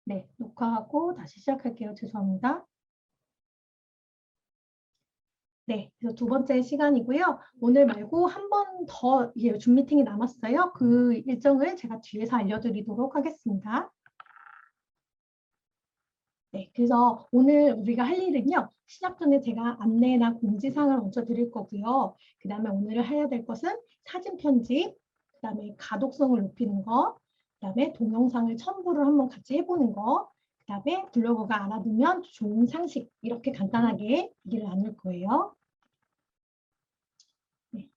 네, 녹화하고 다시 시작할게요. 죄송합니다. 네, 그래서 두 번째 시간이고요. 오늘 말고 한 번 더 줌 미팅이 남았어요. 그 일정을 제가 뒤에서 알려드리도록 하겠습니다. 네, 그래서 오늘 우리가 할 일은요. 시작 전에 제가 안내나 공지사항을 먼저 드릴 거고요. 그 다음에 오늘 해야 될 것은 사진 편집, 그 다음에 가독성을 높이는 거, 그 다음에 동영상을 첨부를 한번 같이 해보는 거, 그 다음에 블로거가 알아두면 좋은 상식, 이렇게 간단하게 얘기를 나눌 거예요. 네.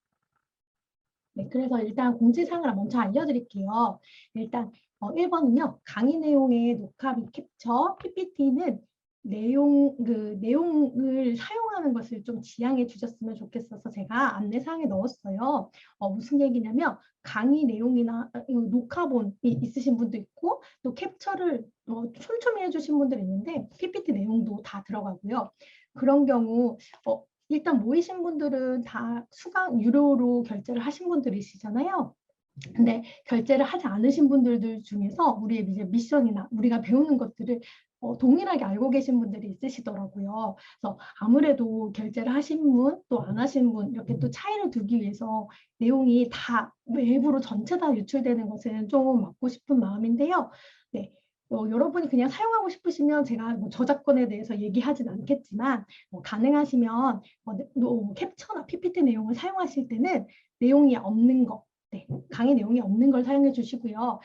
네, 그래서 일단 공지사항을 먼저 알려드릴게요. 일단 1번은요. 강의 내용의 녹화 및 캡처, PPT는 내용을 사용하는 것을 좀 지양해 주셨으면 좋겠어서 제가 안내사항에 넣었어요. 무슨 얘기냐면 강의 내용이나 녹화본이 있으신 분도 있고 또 캡처를 촘촘히 해주신 분들 있는데 PPT 내용도 다 들어가고요. 그런 경우 일단 모이신 분들은 다 수강 유료로 결제를 하신 분들이시잖아요. 근데 결제를 하지 않으신 분들 중에서 우리의 이제 미션이나 우리가 배우는 것들을 동일하게 알고 계신 분들이 있으시더라고요. 그래서 아무래도 결제를 하신 분, 또 안 하신 분 이렇게 또 차이를 두기 위해서 내용이 다 외부로 전체 다 유출되는 것은 좀 막고 싶은 마음인데요. 네. 여러분이 그냥 사용하고 싶으시면 제가 뭐 저작권에 대해서 얘기하진 않겠지만 가능하시면 캡처나 PPT 내용을 사용하실 때는 내용이 없는 거, 네, 강의 내용이 없는 걸 사용해 주시고요.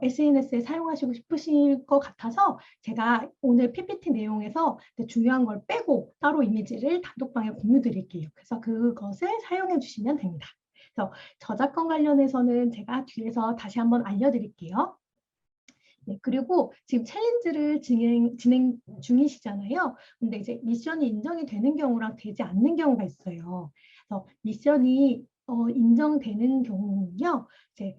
SNS에 사용하시고 싶으실 것 같아서 제가 오늘 PPT 내용에서 중요한 걸 빼고 따로 이미지를 단톡방에 공유 드릴게요. 그래서 그것을 사용해 주시면 됩니다. 그래서 저작권 관련해서는 제가 뒤에서 다시 한번 알려드릴게요. 네, 그리고 지금 챌린지를 진행 중이시잖아요. 근데 이제 미션이 인정이 되는 경우랑 되지 않는 경우가 있어요. 그래서 미션이 인정되는 경우는요.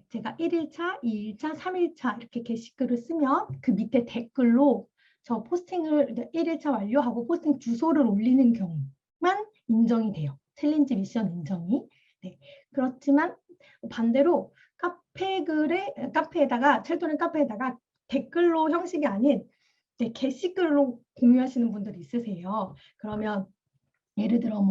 제가 1일차, 2일차, 3일차 이렇게 게시글을 쓰면 그 밑에 댓글로 저 포스팅을 1일차 완료하고 포스팅 주소를 올리는 경우만 인정이 돼요. 챌린지 미션 인정이. 네, 그렇지만 반대로 카페에다가 첼토는 카페에다가 댓글로 형식이 아닌 게시글로 공유하시는 분들이 있으세요. 그러면 예를 들어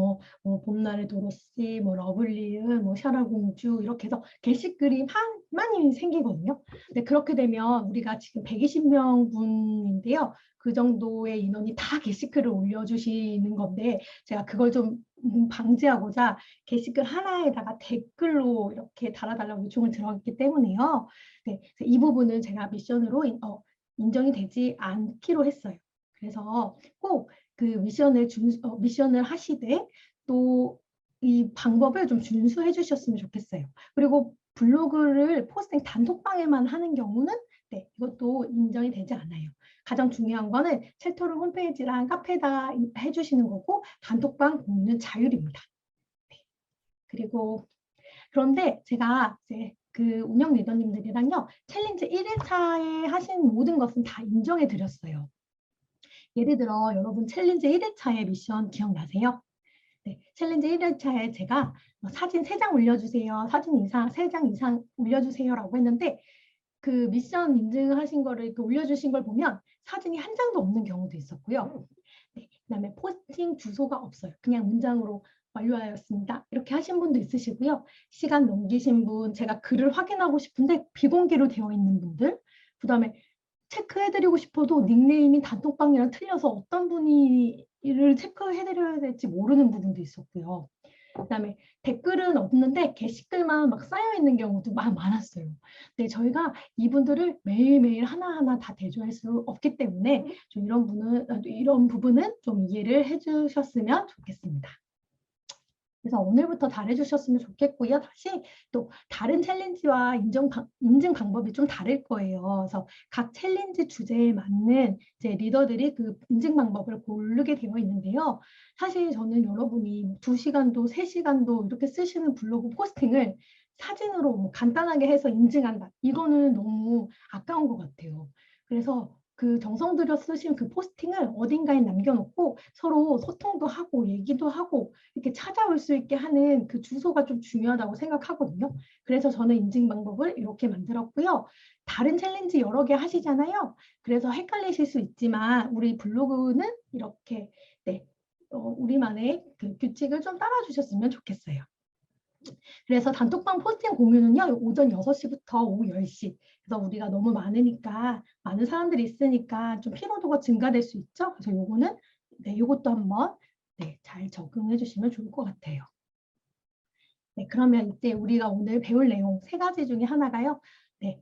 봄날의 도로시, 러블리은, 샤라공주 이렇게 해서 게시글이 많이 생기거든요. 근데 그렇게 되면 우리가 지금 120명 분인데요. 그 정도의 인원이 다 게시글을 올려주시는 건데 제가 그걸 좀 방지하고자 게시글 하나에다가 댓글로 이렇게 달아달라고 요청을 들어갔기 때문에요. 네, 이 부분은 제가 미션으로 인정이 되지 않기로 했어요. 그래서 꼭 그 미션을 하시되 또 이 방법을 좀 준수해 주셨으면 좋겠어요. 그리고 블로그를 포스팅 단톡방에만 하는 경우는 네, 이것도 인정이 되지 않아요. 가장 중요한 거는 첼토를 홈페이지랑 카페에다 해주시는 거고 단톡방 공유는 자율입니다. 네. 그리고 그런데 제가 이제 그 운영 리더님들이랑요 챌린지 1일차에 하신 모든 것은 다 인정해 드렸어요. 예를 들어 여러분 챌린지 1일차의 미션 기억나세요? 네, 챌린지 1일차에 제가 사진 3장 올려주세요. 사진 이상 3장 이상 올려주세요라고 했는데 그 미션 인증하신 거를 올려주신 걸 보면 사진이 한 장도 없는 경우도 있었고요. 네, 그다음에 포스팅 주소가 없어요. 그냥 문장으로 완료하였습니다. 이렇게 하신 분도 있으시고요. 시간 넘기신 분, 제가 글을 확인하고 싶은데 비공개로 되어 있는 분들, 그다음에 체크해드리고 싶어도 닉네임이 단톡방이랑 틀려서 어떤 분이를 체크해드려야 될지 모르는 부분도 있었고요. 그다음에 댓글은 없는데 게시글만 막 쌓여 있는 경우도 많았어요. 근데 저희가 이분들을 매일매일 하나하나 다 대조할 수 없기 때문에 좀 이런 부분은 좀 이해를 해주셨으면 좋겠습니다. 그래서 오늘부터 잘해주셨으면 좋겠고요. 다시 또 다른 챌린지와 인증 방법이 좀 다를 거예요. 그래서 각 챌린지 주제에 맞는 이제 리더들이 그 인증 방법을 고르게 되어 있는데요. 사실 저는 여러분이 2시간도 3시간도 이렇게 쓰시는 블로그 포스팅을 사진으로 간단하게 해서 인증한다. 이거는 너무 아까운 것 같아요. 그래서 그 정성 들여 쓰신 그 포스팅을 어딘가에 남겨놓고 서로 소통도 하고 얘기도 하고 이렇게 찾아올 수 있게 하는 그 주소가 좀 중요하다고 생각하거든요. 그래서 저는 인증 방법을 이렇게 만들었고요. 다른 챌린지 여러 개 하시잖아요. 그래서 헷갈리실 수 있지만 우리 블로그는 이렇게 네, 우리만의 그 규칙을 좀 따라주셨으면 좋겠어요. 그래서 단톡방 포스팅 공유는요, 오전 6시부터 오후 10시. 그래서 우리가 너무 많으니까, 많은 사람들이 있으니까 좀 피로도가 증가될 수 있죠. 그래서 요거는, 네, 요것도 한번, 네, 잘 적응해 주시면 좋을 것 같아요. 네, 그러면 이제 우리가 오늘 배울 내용 3가지 중에 하나가요. 네,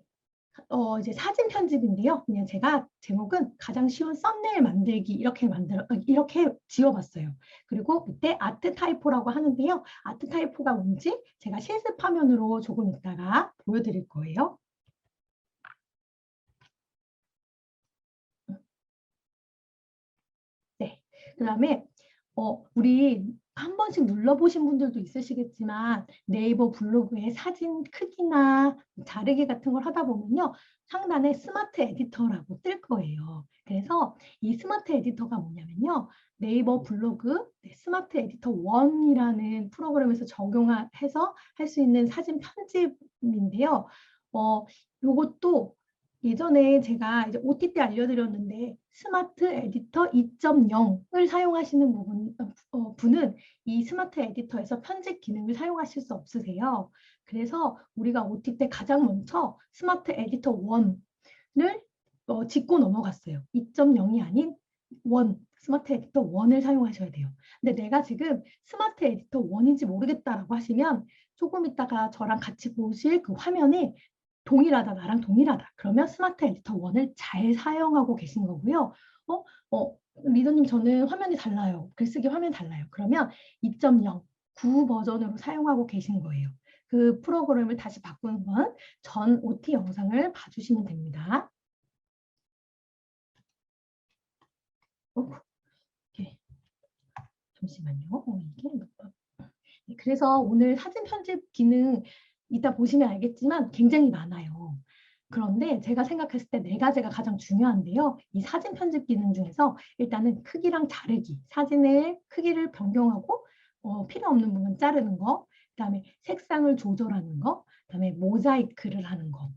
이제 사진 편집인데요. 그냥 제가 제목은 가장 쉬운 썸네일 만들기 이렇게 지어봤어요. 그리고 이때 아트 타이포라고 하는데요. 아트 타이포가 뭔지 제가 실습 화면으로 조금 이따가 보여드릴 거예요. 네. 그다음에 우리 한 번씩 눌러보신 분들도 있으시겠지만 네이버 블로그에 사진 크기나 자르기 같은 걸 하다 보면요. 상단에 스마트 에디터라고 뜰 거예요. 그래서 이 스마트 에디터가 뭐냐면요. 네이버 블로그 스마트 에디터 1이라는 프로그램에서 적용해서 할 수 있는 사진 편집인데요. 요것도 예전에 제가 이제 OT 때 알려드렸는데 스마트 에디터 2.0을 사용하시는 분은 이 스마트 에디터에서 편집 기능을 사용하실 수 없으세요. 그래서 우리가 OT 때 가장 먼저 스마트 에디터 1을 짚고 넘어갔어요. 2.0이 아닌 1, 스마트 에디터 1을 사용하셔야 돼요. 근데 내가 지금 스마트 에디터 1인지 모르겠다라고 하시면 조금 있다가 저랑 같이 보실 그 화면에 동일하다, 나랑 동일하다. 그러면 스마트 에디터 1을 잘 사용하고 계신 거고요. 리더님 저는 화면이 달라요. 글쓰기 화면 달라요. 그러면 2.0, 9 버전으로 사용하고 계신 거예요. 그 프로그램을 다시 바꾸는 건 전 OT 영상을 봐주시면 됩니다. 이렇게. 잠시만요. 이게 그래서 오늘 사진 편집 기능 이따 보시면 알겠지만 굉장히 많아요. 그런데 제가 생각했을 때 4가지가 가장 중요한데요. 이 사진 편집 기능 중에서 일단은 크기랑 자르기, 사진의 크기를 변경하고 필요 없는 부분 자르는 거, 그다음에 색상을 조절하는 거, 그다음에 모자이크를 하는 거,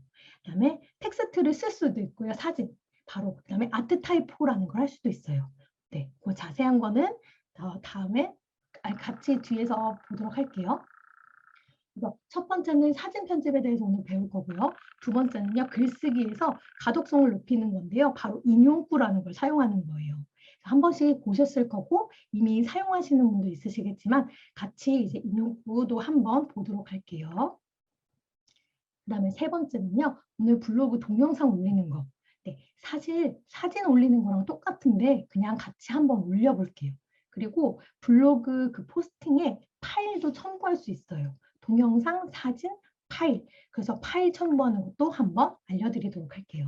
그다음에 텍스트를 쓸 수도 있고요. 사진 바로 그다음에 아트 타이포라는 걸 할 수도 있어요. 네, 그 자세한 거는 다음에 같이 뒤에서 보도록 할게요. 첫 번째는 사진 편집에 대해서 오늘 배울 거고요. 두 번째는요, 글쓰기에서 가독성을 높이는 건데요. 바로 인용구라는 걸 사용하는 거예요. 한 번씩 보셨을 거고 이미 사용하시는 분도 있으시겠지만 같이 이제 인용구도 한번 보도록 할게요. 그다음에 세 번째는요, 오늘 블로그 동영상 올리는 거. 네, 사실 사진 올리는 거랑 똑같은데 그냥 같이 한번 올려볼게요. 그리고 블로그 그 포스팅에 파일도 첨부할 수 있어요. 동영상, 사진, 파일. 그래서 파일 첨부하는 것도 한번 알려드리도록 할게요.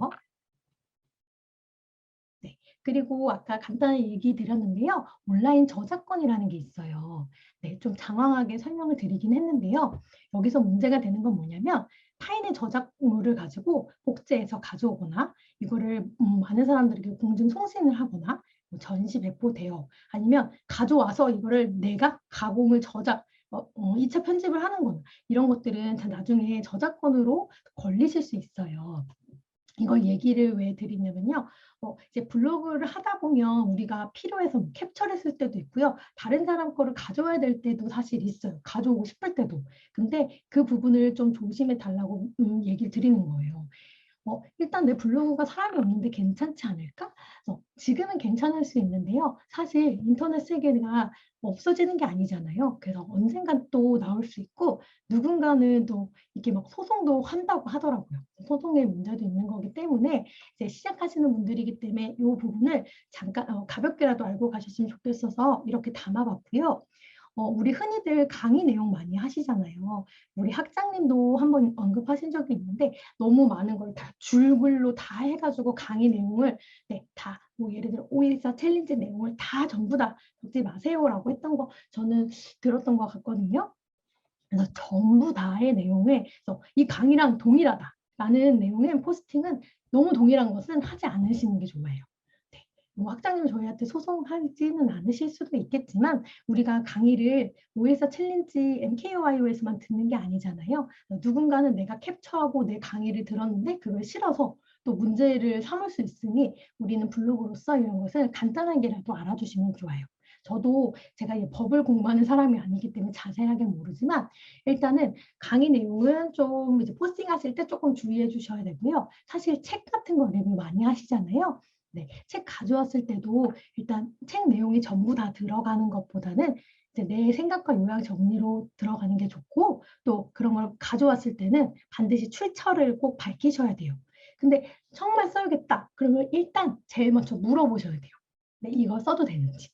네, 그리고 아까 간단히 얘기 드렸는데요. 온라인 저작권이라는 게 있어요. 네, 좀 장황하게 설명을 드리긴 했는데요. 여기서 문제가 되는 건 뭐냐면 타인의 저작물을 가지고 복제해서 가져오거나 이거를 많은 사람들에게 공중 송신을 하거나 뭐 전시 배포 대여 아니면 가져와서 이거를 내가 가공을 2차 편집을 하는 거나 이런 것들은 나중에 저작권으로 걸리실 수 있어요. 이걸 얘기를 왜 드리냐면요. 이제 블로그를 하다 보면 우리가 필요해서 뭐 캡처했을 때도 있고요. 다른 사람 거를 가져와야 될 때도 사실 있어요. 가져오고 싶을 때도. 근데 그 부분을 좀 조심해 달라고 얘기를 드리는 거예요. 일단 내 블로그가 사람이 없는데 괜찮지 않을까? 지금은 괜찮을 수 있는데요. 사실 인터넷 세계가 없어지는 게 아니잖아요. 그래서 언젠간 또 나올 수 있고 누군가는 또 이렇게 막 소송도 한다고 하더라고요. 소송의 문제도 있는 거기 때문에 이제 시작하시는 분들이기 때문에 이 부분을 잠깐 가볍게라도 알고 가셨으면 좋겠어서 이렇게 담아봤고요. 우리 흔히들 강의 내용 많이 하시잖아요. 우리 학장님도 한번 언급하신 적이 있는데 너무 많은 걸 다 줄글로 다 해가지고 강의 내용을 네, 다 뭐 예를 들어 514 챌린지 내용을 다 전부 다 적지 마세요라고 했던 거 저는 들었던 것 같거든요. 그래서 전부 다의 내용을 그래서 이 강의랑 동일하다. 라는 내용의 포스팅은 너무 동일한 것은 하지 않으시는 게 좋아요. 네. 뭐 학장님 저희한테 소송하지는 않으실 수도 있겠지만 우리가 강의를 OSA 챌린지 MKOIO에서만 듣는 게 아니잖아요. 누군가는 내가 캡처하고 내 강의를 들었는데 그걸 실어서 또 문제를 삼을 수 있으니 우리는 블로그로서 이런 것을 간단하게라도 알아주시면 좋아요. 저도 제가 법을 공부하는 사람이 아니기 때문에 자세하게 모르지만 일단은 강의 내용은 좀 이제 포스팅하실 때 조금 주의해 주셔야 되고요. 사실 책 같은 거 리뷰 많이 하시잖아요. 네, 책 가져왔을 때도 일단 책 내용이 전부 다 들어가는 것보다는 이제 내 생각과 요약 정리로 들어가는 게 좋고 또 그런 걸 가져왔을 때는 반드시 출처를 꼭 밝히셔야 돼요. 근데 정말 써야겠다. 그러면 일단 제일 먼저 물어보셔야 돼요. 네, 이거 써도 되는지.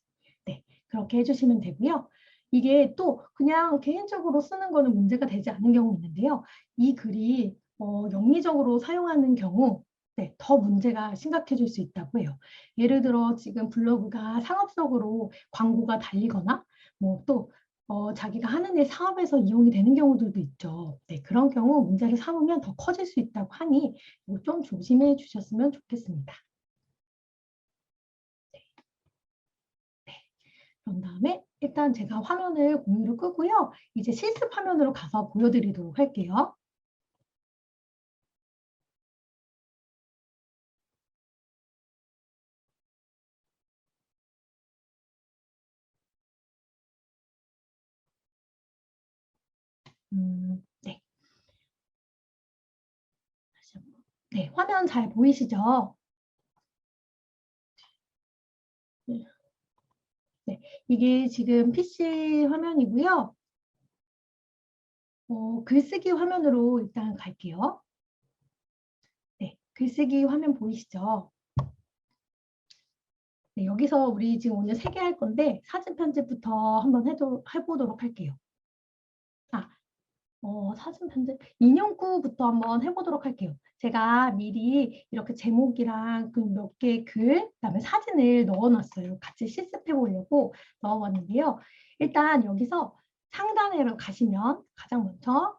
네, 그렇게 해주시면 되고요. 이게 또 그냥 개인적으로 쓰는 거는 문제가 되지 않은 경우 있는데요. 이 글이 영리적으로 사용하는 경우 네, 더 문제가 심각해질 수 있다고 해요. 예를 들어 지금 블로그가 상업적으로 광고가 달리거나 뭐 또 자기가 하는 일 사업에서 이용이 되는 경우들도 있죠. 네, 그런 경우 문제를 삼으면 더 커질 수 있다고 하니 이거 좀 조심해 주셨으면 좋겠습니다. 네. 네. 그런 다음에 일단 제가 화면을 공유를 끄고요. 이제 실습 화면으로 가서 보여드리도록 할게요. 네. 다시 한번. 네, 화면 잘 보이시죠? 네. 네, 이게 지금 PC 화면이고요. 글쓰기 화면으로 일단 갈게요. 네, 글쓰기 화면 보이시죠? 네, 여기서 우리 지금 오늘 3개 할 건데 사진 편집부터 한번 해보도록 할게요. 아, 사진 편집 인용구부터 한번 해보도록 할게요. 제가 미리 이렇게 제목이랑 그 몇 개 글, 그다음에 사진을 넣어놨어요. 같이 실습해 보려고 넣어봤는데요. 일단 여기서 상단에 가시면 가장 먼저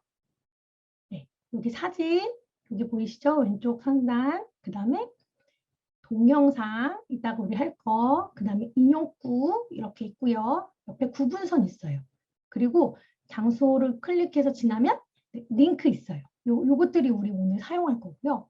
네, 여기 사진 여기 보이시죠? 왼쪽 상단 그다음에 동영상 이따가 우리 할 거, 그다음에 인용구 이렇게 있고요. 옆에 구분선 있어요. 그리고 장소를 클릭해서 지나면 링크 있어요. 요것들이 우리 오늘 사용할 거고요.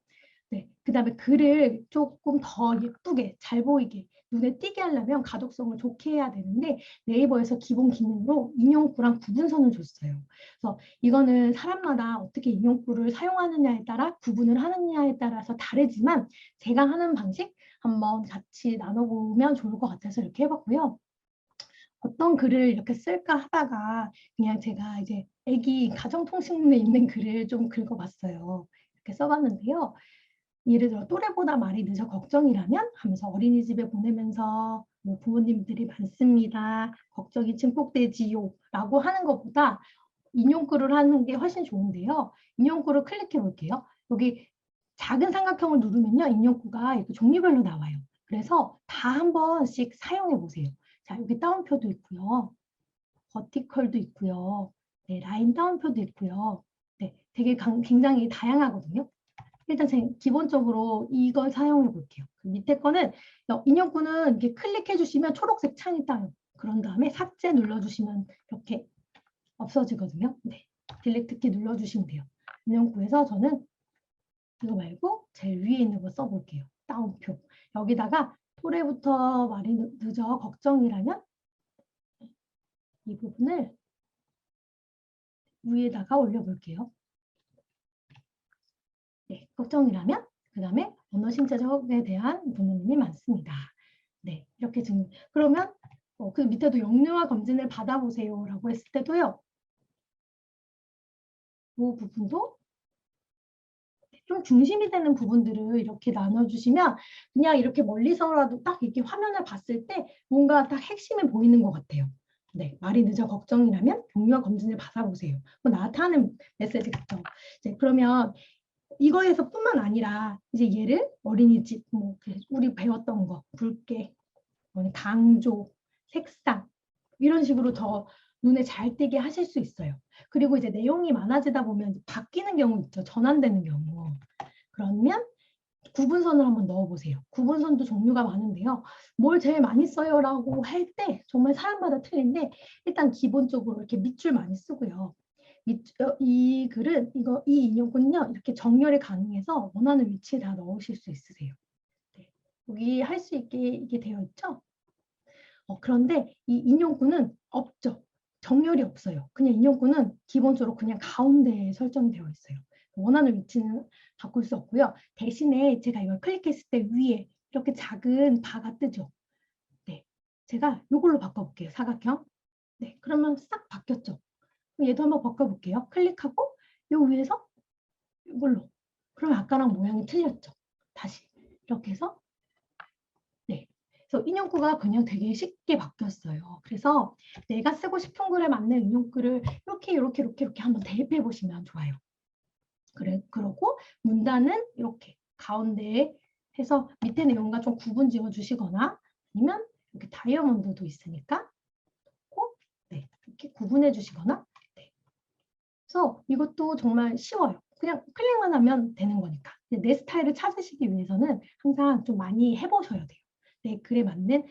네, 그다음에 글을 조금 더 예쁘게 잘 보이게 눈에 띄게 하려면 가독성을 좋게 해야 되는데 네이버에서 기본 기능으로 인용구랑 구분선을 줬어요. 그래서 이거는 사람마다 어떻게 인용구를 사용하느냐에 따라 구분을 하느냐에 따라서 다르지만 제가 하는 방식 한번 같이 나눠보면 좋을 것 같아서 이렇게 해봤고요. 어떤 글을 이렇게 쓸까 하다가 그냥 제가 이제 애기 가정통신문에 있는 글을 좀 긁어봤어요. 이렇게 써봤는데요. 예를 들어 또래보다 말이 늦어 걱정이라면 하면서 어린이집에 보내면서 뭐 부모님들이 많습니다. 걱정이 증폭되지요. 라고 하는 것보다 인용글을 하는 게 훨씬 좋은데요. 인용글을 클릭해 볼게요. 여기 작은 삼각형을 누르면요. 인용구가 이렇게 종류별로 나와요. 그래서 다 한 번씩 사용해 보세요. 자, 여기 따옴표도 있고요. 버티컬도 있고요. 네, 라인 따옴표도 있고요. 네, 되게 굉장히 다양하거든요. 일단 제 기본적으로 이걸 사용해 볼게요. 그 밑에 거는 인용구는 이렇게 클릭해 주시면 초록색 창이 떠요. 그런 다음에 삭제 눌러주시면 이렇게 없어지거든요. 네, 딜리트 키 눌러주시면 돼요. 인용구에서 저는 이거 말고 제일 위에 있는 거 써볼게요. 따옴표. 여기다가 토래부터 말이 늦어 걱정이라면 이 부분을 위에다가 올려볼게요. 네, 걱정이라면 그 다음에 언어 신체적에 대한 부모님이 많습니다. 네, 이렇게 지금 그러면 그 밑에도 영유아 검진을 받아보세요 라고 했을 때도요. 이 부분도 좀 중심이 되는 부분들을 이렇게 나눠주시면 그냥 이렇게 멀리서라도 딱 이렇게 화면을 봤을 때 뭔가 딱 핵심이 보이는 것 같아요. 네, 말이 늦어 걱정이라면 영유아 검진을 받아보세요. 나한테 하는 메시지겠죠. 이제 그러면 이거에서 뿐만 아니라 이제 얘를 어린이집 뭐 우리 배웠던 거 붉게 강조 색상 이런 식으로 더 눈에 잘 띄게 하실 수 있어요. 그리고 이제 내용이 많아지다 보면 바뀌는 경우 있죠. 전환되는 경우. 그러면 구분선을 한번 넣어보세요. 구분선도 종류가 많은데요. 뭘 제일 많이 써요? 라고 할 때 정말 사람마다 틀린데 일단 기본적으로 이렇게 밑줄 많이 쓰고요. 이 글은 이 인용군요. 이렇게 정렬이 가능해서 원하는 위치에 다 넣으실 수 있으세요. 네. 여기 할 수 있게 이게 되어 있죠? 그런데 이 인용구는 없죠. 정렬이 없어요. 그냥 인용구는 기본적으로 그냥 가운데에 설정이 되어 있어요. 원하는 위치는 바꿀 수 없고요. 대신에 제가 이걸 클릭했을 때 위에 이렇게 작은 바가 뜨죠. 네, 제가 이걸로 바꿔볼게요. 사각형. 네, 그러면 싹 바뀌었죠. 얘도 한번 바꿔볼게요. 클릭하고 요 위에서 이걸로. 그럼 아까랑 모양이 틀렸죠. 다시 이렇게 해서 네. 그래서 인용구가 그냥 되게 쉽게 바뀌었어요. 그래서 내가 쓰고 싶은 글에 맞는 인용구를 이렇게 한번 대입해 보시면 좋아요. 그러고 문단은 이렇게 가운데에 해서 밑에 내용과 좀 구분 지어 주시거나 아니면 이렇게 다이아몬드도 있으니까 네, 이렇게 구분해 주시거나 네. 그래서 이것도 정말 쉬워요. 그냥 클릭만 하면 되는 거니까. 내 스타일을 찾으시기 위해서는 항상 좀 많이 해보셔야 돼요. 내 글에 맞는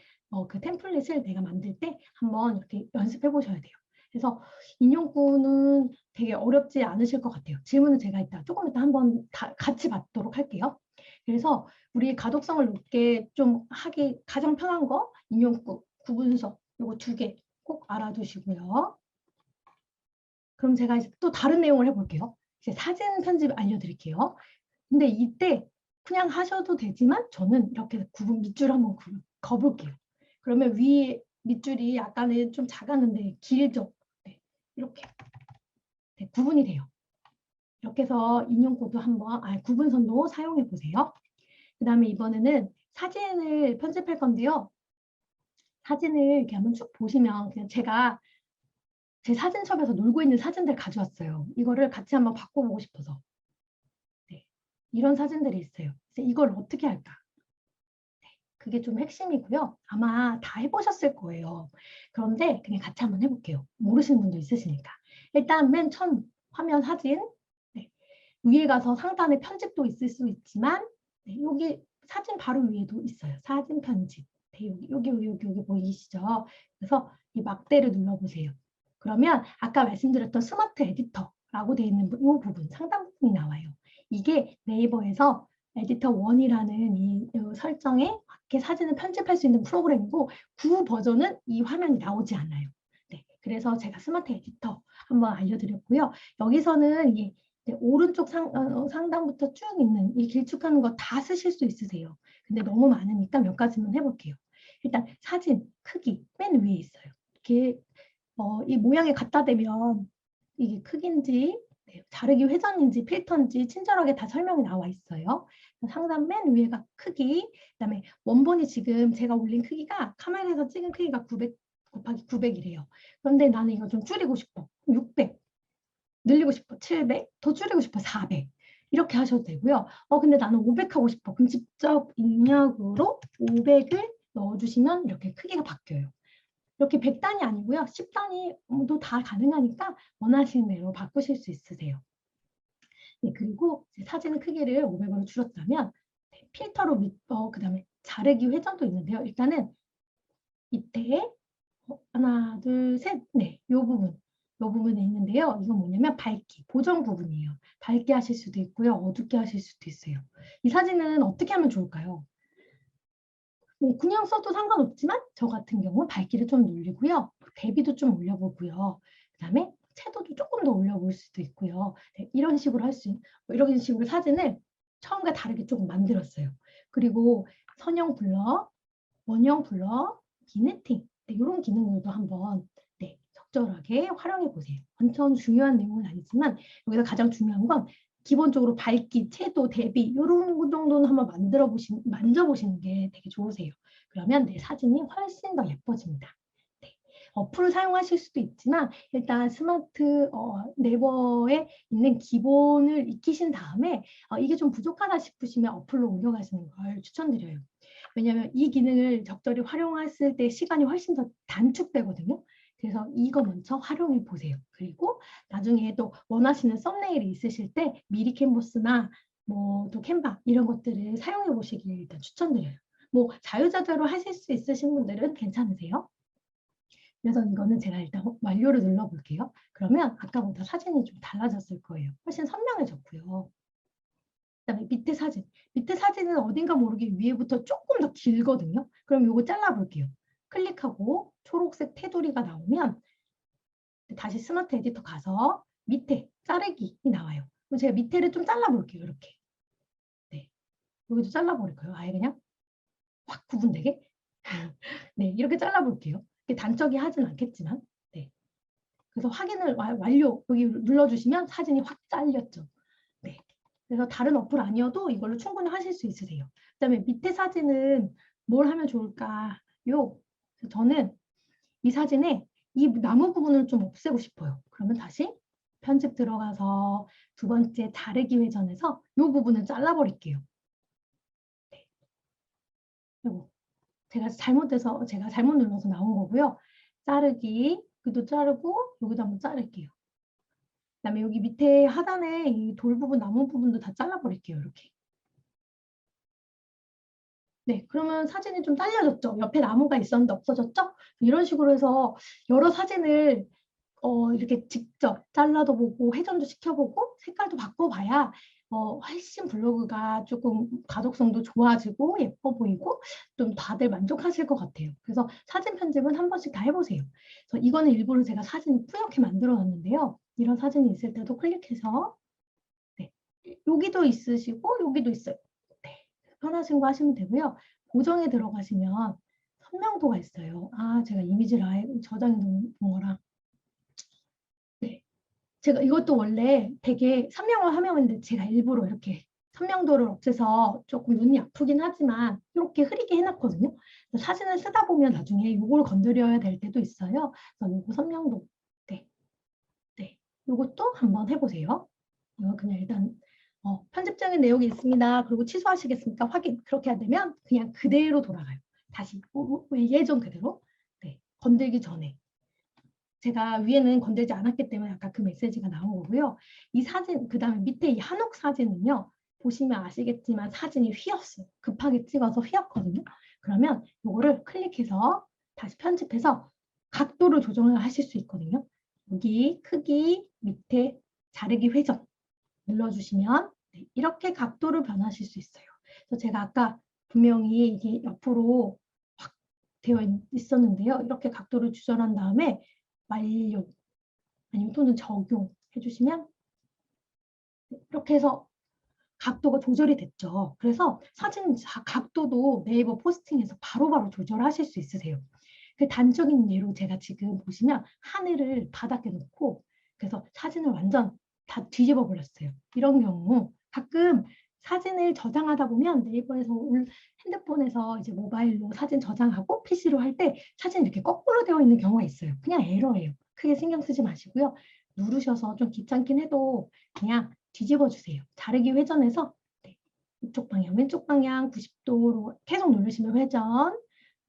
그 템플릿을 내가 만들 때 한번 이렇게 연습해 보셔야 돼요. 그래서 인용구는 되게 어렵지 않으실 것 같아요. 질문은 제가 조금 이따 한번 같이 받도록 할게요. 그래서 우리 가독성을 높게 좀 하기 가장 편한 거 인용구, 구분서 이거 2개 꼭 알아두시고요. 그럼 제가 이제 또 다른 내용을 해볼게요. 이제 사진 편집 알려드릴게요. 근데 이때 그냥 하셔도 되지만 저는 이렇게 구분 밑줄 한번 그어볼게요. 그러면 위 밑줄이 약간은 좀 작았는데 길죠? 네, 이렇게 네, 구분이 돼요. 이렇게 해서 인용코드 한번 구분선도 사용해 보세요. 그 다음에 이번에는 사진을 편집할 건데요. 사진을 이렇게 한번 쭉 보시면 그냥 제가 제 사진첩에서 놀고 있는 사진들 가져왔어요. 이거를 같이 한번 바꿔보고 싶어서. 네, 이런 사진들이 있어요. 이걸 어떻게 할까? 네, 그게 좀 핵심이고요. 아마 다 해보셨을 거예요. 그런데 그냥 같이 한번 해볼게요. 모르시는 분도 있으시니까. 일단 맨 처음 화면 사진. 네, 위에 가서 상단에 편집도 있을 수 있지만 네, 여기 사진 바로 위에도 있어요. 사진 편집. 네, 여기 보이시죠? 그래서 이 막대를 눌러보세요. 그러면 아까 말씀드렸던 스마트 에디터라고 되어 있는 이 부분, 상단 부분이 나와요. 이게 네이버에서 에디터 1이라는 이 설정에 맞게 사진을 편집할 수 있는 프로그램이고 구 버전은 이 화면이 나오지 않아요. 네, 그래서 제가 스마트 에디터 한번 알려드렸고요. 여기서는 이 오른쪽 상단부터 쭉 있는 이 길쭉한 거 다 쓰실 수 있으세요. 근데 너무 많으니까 몇 가지만 해볼게요. 일단 사진 크기 맨 위에 있어요. 이렇게 이 모양에 갖다 대면 이게 크기인지 네, 자르기 회전인지 필터인지 친절하게 다 설명이 나와 있어요. 상단 맨 위에가 크기, 그다음에 원본이 지금 제가 올린 크기가 카메라에서 찍은 크기가 900 곱하기 900이래요. 그런데 나는 이거 좀 줄이고 싶어. 600. 늘리고 싶어. 700. 더 줄이고 싶어. 400. 이렇게 하셔도 되고요. 근데 나는 500 하고 싶어. 그럼 직접 입력으로 500을 넣어주시면 이렇게 크기가 바뀌어요. 이렇게 100단이 아니고요. 10단위도 다 가능하니까 원하시는 대로 바꾸실 수 있으세요. 네, 그리고 사진 크기를 500으로 줄였다면 네, 필터로 그다음에 자르기 회전도 있는데요. 일단은 이때 하나, 둘, 셋, 네, 요 부분에 있는데요. 이건 뭐냐면 밝기, 보정 부분이에요. 밝게 하실 수도 있고요. 어둡게 하실 수도 있어요. 이 사진은 어떻게 하면 좋을까요? 뭐 그냥 써도 상관없지만 저 같은 경우 밝기를 좀 늘리고요. 대비도 좀 올려보고요. 그다음에 채도도 조금 더 올려볼 수도 있고요. 네, 이런 식으로 이런 식으로 사진을 처음과 다르게 조금 만들었어요. 그리고 선형 블러, 원형 블러, 비네팅 네, 이런 기능들도 한번 네, 적절하게 활용해 보세요. 엄청 중요한 내용은 아니지만 여기서 가장 중요한 건 기본적으로 밝기, 채도, 대비 이런 정도는 한번 만져보시는 게 되게 좋으세요. 그러면 내 사진이 훨씬 더 예뻐집니다. 네. 어플을 사용하실 수도 있지만 일단 스마트 네이버에 있는 기본을 익히신 다음에 이게 좀 부족하다 싶으시면 어플로 옮겨가시는 걸 추천드려요. 왜냐하면 이 기능을 적절히 활용했을 때 시간이 훨씬 더 단축되거든요. 그래서 이거 먼저 활용해 보세요. 그리고 나중에 또 원하시는 썸네일이 있으실 때 미리 캔버스나 뭐 또 캔바 이런 것들을 사용해 보시길 일단 추천드려요. 뭐 자유자재로 하실 수 있으신 분들은 괜찮으세요? 그래서 이거는 제가 일단 완료를 눌러볼게요. 그러면 아까보다 사진이 좀 달라졌을 거예요. 훨씬 선명해졌고요. 그다음에 밑에 사진. 밑에 사진은 어딘가 모르게 위에부터 조금 더 길거든요. 그럼 이거 잘라볼게요. 클릭하고 초록색 테두리가 나오면 다시 스마트 에디터 가서 밑에 자르기 나와요. 그럼 제가 밑에를 좀 잘라볼게요. 이렇게. 네. 여기도 잘라버릴 거예요. 아예 그냥 확 구분되게. 네, 이렇게 잘라볼게요. 단적이 하진 않겠지만. 네. 그래서 확인을 완료 여기 눌러주시면 사진이 확 잘렸죠. 네. 그래서 다른 어플 아니어도 이걸로 충분히 하실 수 있으세요. 그다음에 밑에 사진은 뭘 하면 좋을까요? 저는 이 사진에 이 나무 부분을 좀 없애고 싶어요. 그러면 다시 편집 들어가서 두 번째 자르기 회전에서 이 부분을 잘라버릴게요. 네. 그리고 제가 잘못 눌러서 나온 거고요. 자르기, 여기도 자르고 여기도 한번 자를게요. 그다음에 여기 밑에 하단에 이 돌 부분, 나무 부분도 다 잘라버릴게요. 이렇게. 네, 그러면 사진이 좀 잘려졌죠. 옆에 나무가 있었는데 없어졌죠? 이런 식으로 해서 여러 사진을 이렇게 직접 잘라도 보고 회전도 시켜보고 색깔도 바꿔봐야 훨씬 블로그가 조금 가독성도 좋아지고 예뻐 보이고 좀 다들 만족하실 것 같아요. 그래서 사진 편집은 한 번씩 다 해보세요. 그래서 이거는 일부러 제가 사진을 뿌옇게 만들어 놨는데요. 이런 사진이 있을 때도 클릭해서 네, 여기도 있으시고 여기도 있어요. 네, 편하신 거 하시면 되고요. 고정에 들어가시면 선명도가 있어요. 아, 제가 이미지를 아예 저장해 놓은 거랑 네, 제가 이것도 원래 되게 선명한 화면인데 제가 일부러 이렇게 선명도를 없애서 조금 눈이 아프긴 하지만 이렇게 흐리게 해놨거든요. 사진을 쓰다 보면 나중에 이걸 건드려야 될 때도 있어요. 그래서 이거 선명도 네, 네, 이것도 한번 해보세요. 이거 그냥 일단 편집적인 내용이 있습니다. 그리고 취소하시겠습니까? 확인. 그렇게 해야 되면 그냥 그대로 돌아가요. 다시 예전 그대로 네, 건들기 전에. 제가 위에는 건들지 않았기 때문에 아까 그 메시지가 나온 거고요. 이 사진, 그 다음에 밑에 이 한옥 사진은요. 보시면 아시겠지만 사진이 휘었어요. 급하게 찍어서 휘었거든요. 그러면 이거를 클릭해서 다시 편집해서 각도를 조정을 하실 수 있거든요. 여기 크기 밑에 자르기 회전 눌러주시면 네, 이렇게 각도를 변하실 수 있어요. 그래서 제가 아까 분명히 이게 옆으로 확 되어 있었는데요. 이렇게 각도를 조절한 다음에 완료 아니면 또는 적용해 주시면 이렇게 해서 각도가 조절이 됐죠. 그래서 사진 각도도 네이버 포스팅에서 바로바로 조절하실 수 있으세요. 그 단적인 예로 제가 지금 보시면 하늘을 바닥에 놓고 그래서 사진을 완전 다 뒤집어 버렸어요. 이런 경우 가끔 사진을 저장하다 보면 네이버에서 핸드폰에서 이제 모바일로 사진 저장하고 PC로 할 때 사진이 이렇게 거꾸로 되어 있는 경우가 있어요. 그냥 에러예요. 크게 신경 쓰지 마시고요. 누르셔서 좀 귀찮긴 해도 그냥 뒤집어 주세요. 자르기 회전해서 네, 이쪽 방향, 왼쪽 방향 90도로 계속 누르시면 회전,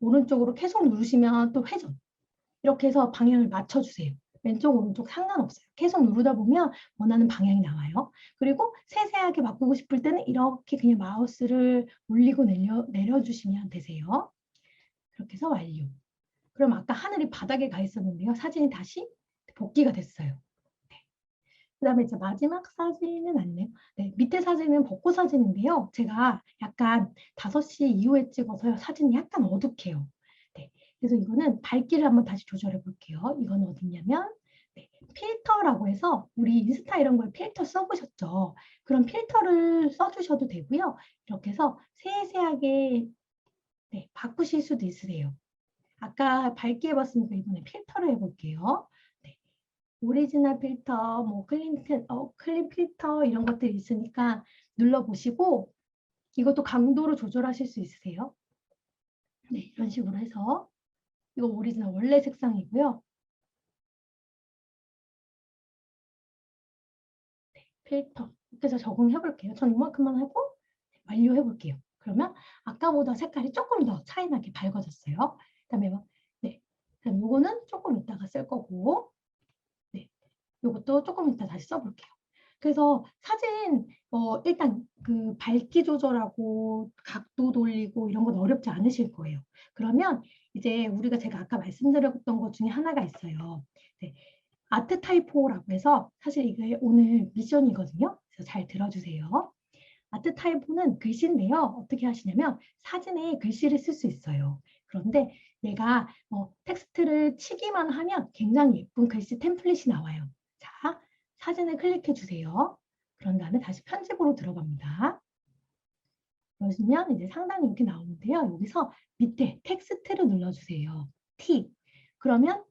오른쪽으로 계속 누르시면 또 회전. 이렇게 해서 방향을 맞춰주세요. 왼쪽, 오른쪽 상관없어요. 계속 누르다 보면 원하는 방향이 나와요. 그리고 세세하게 바꾸고 싶을 때는 이렇게 그냥 마우스를 올리고 내려주시면 되세요. 그렇게 해서 완료. 그럼 아까 하늘이 바닥에 가 있었는데요. 사진이 다시 복귀가 됐어요. 그다음에 이제 마지막 사진은 아니네요. 네, 밑에 사진은 벚꽃 사진인데요. 제가 약간 5시 이후에 찍어서요. 사진이 약간 어둑해요. 네, 그래서 이거는 밝기를 한번 다시 조절해 볼게요. 이건 어디냐면 네, 필터라고 해서 우리 인스타 이런 걸 필터 써보셨죠? 그런 필터를 써주셔도 되고요. 이렇게 해서 세세하게 네, 바꾸실 수도 있으세요. 아까 밝게 해봤으니까 이번에 필터를 해볼게요. 네. 오리지널 필터, 뭐 클린 필터 이런 것들이 있으니까 눌러보시고 이것도 강도로 조절하실 수 있으세요. 네, 이런 식으로 해서 이거 오리지널 원래 색상이고요. 네, 필터 이렇게 해서 적응해 볼게요. 전 이만큼만 하고 완료해 볼게요. 그러면 아까보다 색깔이 조금 더 차이 나게 밝아졌어요. 그다음에 네, 요거는 조금 이따가 쓸 거고, 네, 요것도 조금 이따 다시 써볼게요. 그래서 사진 일단 그 밝기 조절하고 각도 돌리고 이런 건 어렵지 않으실 거예요. 그러면 이제 우리가 제가 아까 말씀드렸던 것 중에 하나가 있어요. 네, 아트 타이포라고 해서 사실 이게 오늘 미션이거든요. 그래서 잘 들어주세요. 아트 타이포는 글씨인데요. 어떻게 하시냐면 사진에 글씨를 쓸 수 있어요. 그런데 내가 텍스트를 치기만 하면 굉장히 예쁜 글씨 템플릿이 나와요. 자, 사진을 클릭해 주세요. 그런 다음에 다시 편집으로 들어갑니다. 그러시면 이제 상단이 이렇게 나오는데요. 여기서 밑에 텍스트를 눌러주세요. T. 그러면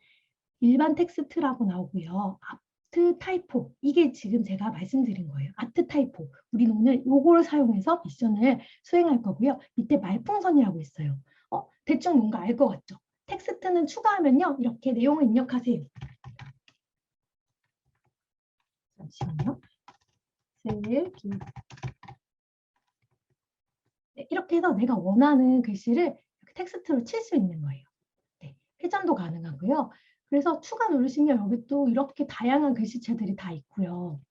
일반 텍스트라고 나오고요. 아트 타이포. 이게 지금 제가 말씀드린 거예요. 아트 타이포. 우리는 오늘 요걸 사용해서 미션을 수행할 거고요. 밑에 말풍선이라고 있어요. 대충 뭔가 알 것 같죠? 텍스트는 추가하면요. 이렇게 내용을 입력하세요. 잠시만요. 슬기. 네, 이렇게 해서 내가 원하는 글씨를 텍스트로 칠 수 있는 거예요. 네, 회전도 가능하고요. 그래서 추가 누르시면 여기 또 이렇게 다양한 글씨체들이 다 있고요.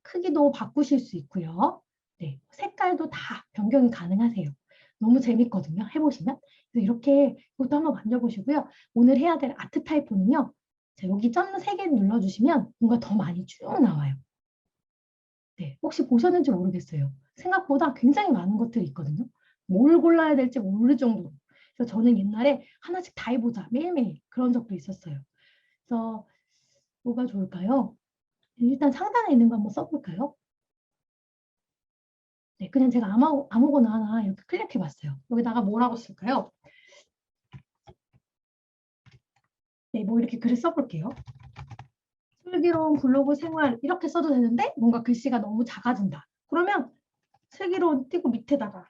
크기도 바꾸실 수 있고요. 네, 색깔도 다 변경이 가능하세요. 너무 재밌거든요. 해보시면. 그래서 이렇게 이것도 한번 만져보시고요. 오늘 해야 될 아트 타이포는요. 자, 여기 점 3개 눌러주시면 뭔가 더 많이 쭉 나와요. 네, 혹시 보셨는지 모르겠어요. 생각보다 굉장히 많은 것들이 있거든요. 뭘 골라야 될지 모를 정도로. 그래서 저는 옛날에 하나씩 다 해보자 매일매일 그런 적도 있었어요. 그래서 뭐가 좋을까요? 일단 상단에 있는 거 한번 써볼까요? 네, 그냥 제가 아무거나 하나 이렇게 클릭해봤어요. 여기다가 뭐라고 쓸까요? 네, 뭐 이렇게 글을 써볼게요. 슬기로운 블로그 생활 이렇게 써도 되는데 뭔가 글씨가 너무 작아진다. 그러면 슬기로운 띄고 밑에다가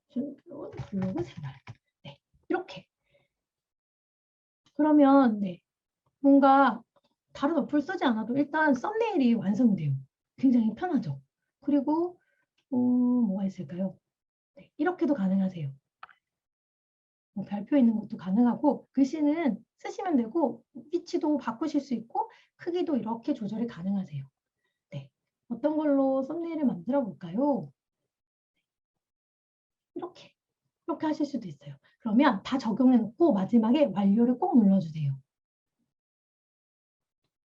슬기로운 블로그 생활. 네, 이렇게. 그러면 네, 뭔가 다른 어플 쓰지 않아도 일단 썸네일이 완성이 돼요. 굉장히 편하죠. 그리고 뭐가 있을까요? 네, 이렇게도 가능하세요. 별표 있는 것도 가능하고 글씨는 쓰시면 되고 위치도 바꾸실 수 있고 크기도 이렇게 조절이 가능하세요. 네, 어떤 걸로 썸네일을 만들어 볼까요? 이렇게 하실 수도 있어요. 그러면 다 적용해 놓고 마지막에 완료를 꼭 눌러주세요.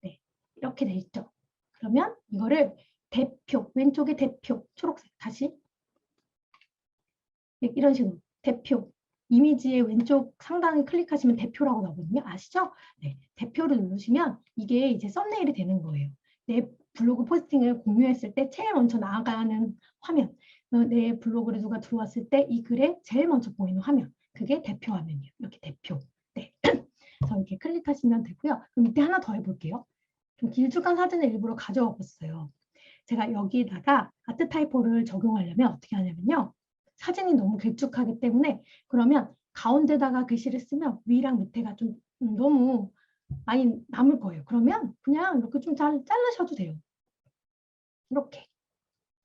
네, 이렇게 돼 있죠. 그러면 이거를 대표, 왼쪽에 대표, 초록색 다시 이런 식으로 대표, 이미지의 왼쪽 상단을 클릭하시면 대표라고 나오거든요. 아시죠? 네, 대표를 누르시면 이게 이제 썸네일이 되는 거예요. 내 블로그 포스팅을 공유했을 때 제일 먼저 나가는 화면, 내 블로그를 누가 들어왔을 때 이 글에 제일 먼저 보이는 화면, 그게 대표 화면이에요. 이렇게 대표. 네. 그래서 이렇게 클릭하시면 되고요. 그럼 밑에 하나 더 해볼게요. 좀 길쭉한 사진을 일부러 가져와 봤어요. 제가 여기다가 아트 타이포를 적용하려면 어떻게 하냐면요. 사진이 너무 길쭉하기 때문에 그러면 가운데다가 글씨를 쓰면 위랑 밑에가 좀 너무 많이 남을 거예요. 그러면 그냥 이렇게 좀 자르셔도 돼요. 이렇게.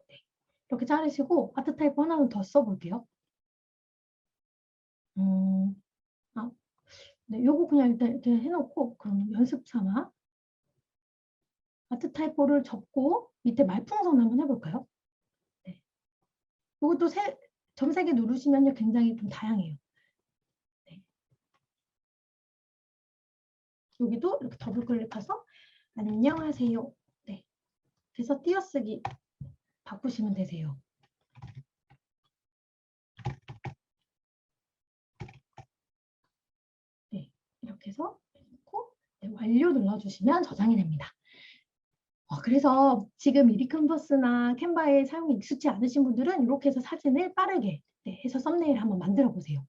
네. 이렇게 자르시고 아트 타이포 하나 더 써볼게요. 아, 네, 요거 그냥 일단 이렇게 해놓고 그럼 연습 삼아 아트 타이포를 접고 밑에 말풍선 한번 해볼까요? 네. 이것도 점 3개 누르시면요 굉장히 좀 다양해요. 네. 여기도 이렇게 더블 클릭해서 안녕하세요. 네. 그래서 띄어쓰기 바꾸시면 되세요. 네. 이렇게 해서 놓고 네, 완료 눌러주시면 저장이 됩니다. 그래서 지금 미리컨버스나 캔바의 사용이 익숙치 않으신 분들은 이렇게 해서 사진을 빠르게 네, 해서 썸네일 한번 만들어 보세요.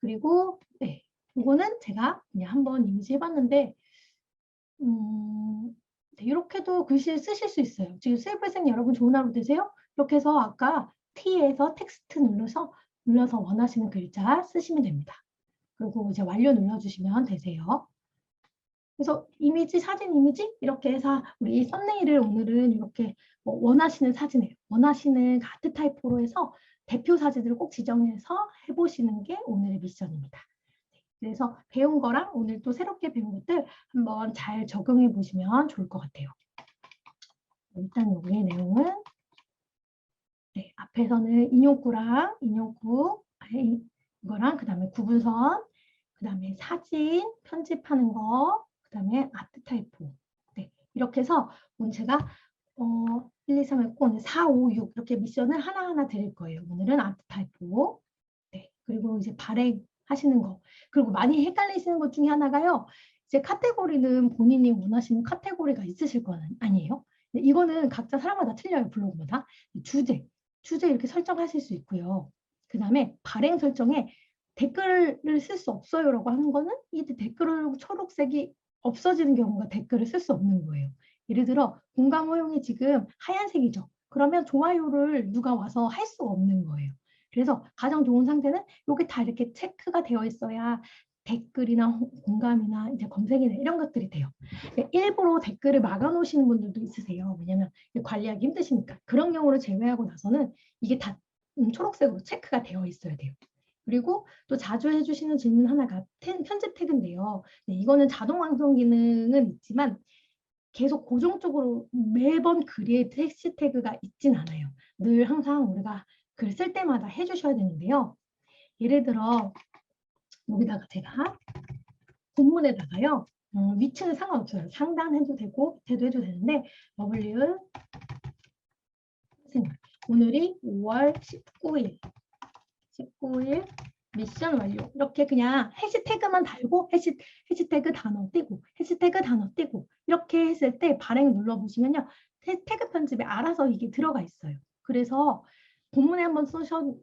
그리고 네, 이거는 제가 그냥 한번 이미지 해봤는데 네, 이렇게도 글씨 쓰실 수 있어요. 지금 수의불생 여러분 좋은 하루 되세요? 이렇게 해서 아까 T에서 텍스트 눌러서 원하시는 글자 쓰시면 됩니다. 그리고 이제 완료 눌러주시면 되세요. 그래서 이미지, 사진 이미지 이렇게 해서 우리 썸네일을 오늘은 이렇게 원하시는 사진을 원하시는 아트 타입으로 해서 대표 사진을 꼭 지정해서 해보시는 게 오늘의 미션입니다. 그래서 배운 거랑 오늘 또 새롭게 배운 것들 한번 잘 적용해 보시면 좋을 것 같아요. 일단 여기의 내용은 네, 앞에서는 인용구 이거랑 그 다음에 구분선, 그 다음에 사진 편집하는 거, 그 다음에 아트 타이포. 네, 이렇게 해서 오늘 제가 1, 2, 3 했고 오늘 4, 5, 6 이렇게 미션을 하나하나 드릴 거예요. 오늘은 아트 타이포. 네, 그리고 이제 발행하시는 거. 그리고 많이 헷갈리시는 것 중에 하나가요. 이제 카테고리는 본인이 원하시는 카테고리가 있으실 거 아니에요? 이거는 각자 사람마다 틀려요. 블로그마다. 주제 이렇게 설정하실 수 있고요. 그 다음에 발행 설정에 댓글을 쓸 수 없어요라고 하는 거는 이 댓글 초록색이 없어지는 경우가 댓글을 쓸 수 없는 거예요. 예를 들어 공감 허용이 지금 하얀색이죠. 그러면 좋아요를 누가 와서 할 수가 없는 거예요. 그래서 가장 좋은 상태는 이게 다 이렇게 체크가 되어 있어야 댓글이나 공감이나 이제 검색이나 이런 것들이 돼요. 일부러 댓글을 막아 놓으시는 분들도 있으세요. 왜냐하면 관리하기 힘드시니까. 그런 경우를 제외하고 나서는 이게 다 초록색으로 체크가 되어 있어야 돼요. 그리고 또 자주 해주시는 질문 하나가 편집 태그인데요. 네, 이거는 자동 완성 기능은 있지만 계속 고정적으로 매번 글에 해시태그가 있진 않아요. 늘 항상 우리가 글 쓸 때마다 해주셔야 되는데요. 예를 들어 여기다가 제가 본문에다가요. 위치는 상관없어요. 상단해도 되고 밑에도 해도 되는데 W 오늘이 5월 19일 미션 완료. 이렇게 그냥 해시태그만 달고 해시태그 단어 띄고 해시태그 단어 띄고 이렇게 했을 때 발행 눌러보시면요. 태그 편집에 알아서 이게 들어가 있어요. 그래서 본문에 한번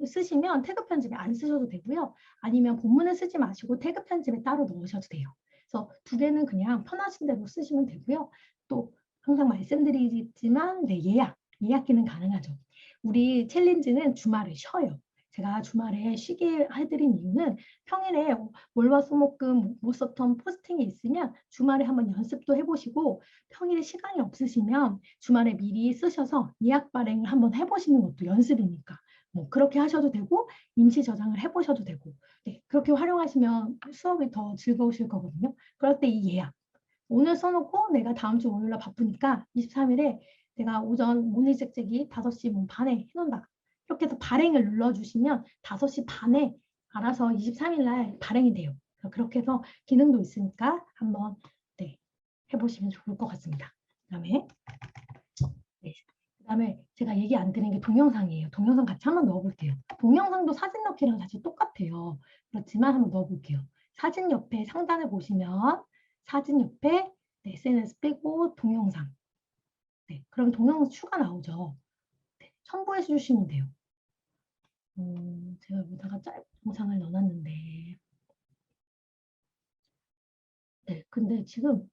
쓰시면 태그 편집에 안 쓰셔도 되고요. 아니면 본문에 쓰지 마시고 태그 편집에 따로 넣으셔도 돼요. 그래서 두 개는 그냥 편하신 대로 쓰시면 되고요. 또 항상 말씀드리지만 네, 예약 기능 가능하죠. 우리 챌린지는 주말에 쉬어요. 제가 주말에 쉬게 해드린 이유는 평일에 월화수목금 못 썼던 포스팅이 있으면 주말에 한번 연습도 해보시고 평일에 시간이 없으시면 주말에 미리 쓰셔서 예약 발행을 한번 해보시는 것도 연습이니까 뭐 그렇게 하셔도 되고 임시 저장을 해보셔도 되고 네, 그렇게 활용하시면 수업이 더 즐거우실 거거든요. 그럴 때 이 예약 오늘 써놓고 내가 다음 주 월요일날 바쁘니까 23일에 내가 오전 모닝책제기 5시 반에 해놓는다. 이렇게 해서 발행을 눌러주시면 5시 반에 알아서 23일 날 발행이 돼요. 그렇게 해서 기능도 있으니까 한번 네, 해보시면 좋을 것 같습니다. 그다음에 제가 얘기 안 드린 게 동영상이에요. 동영상 같이 한번 넣어볼게요. 동영상도 사진 넣기랑 사실 똑같아요. 그렇지만 한번 넣어볼게요. 사진 옆에 상단을 보시면 사진 옆에 네, SNS 빼고 동영상. 네, 그럼 동영상 추가 나오죠. 네, 첨부해 주시면 돼요. 제가 여기다가 짧은 영상을 넣어놨는데 네, 근데 지금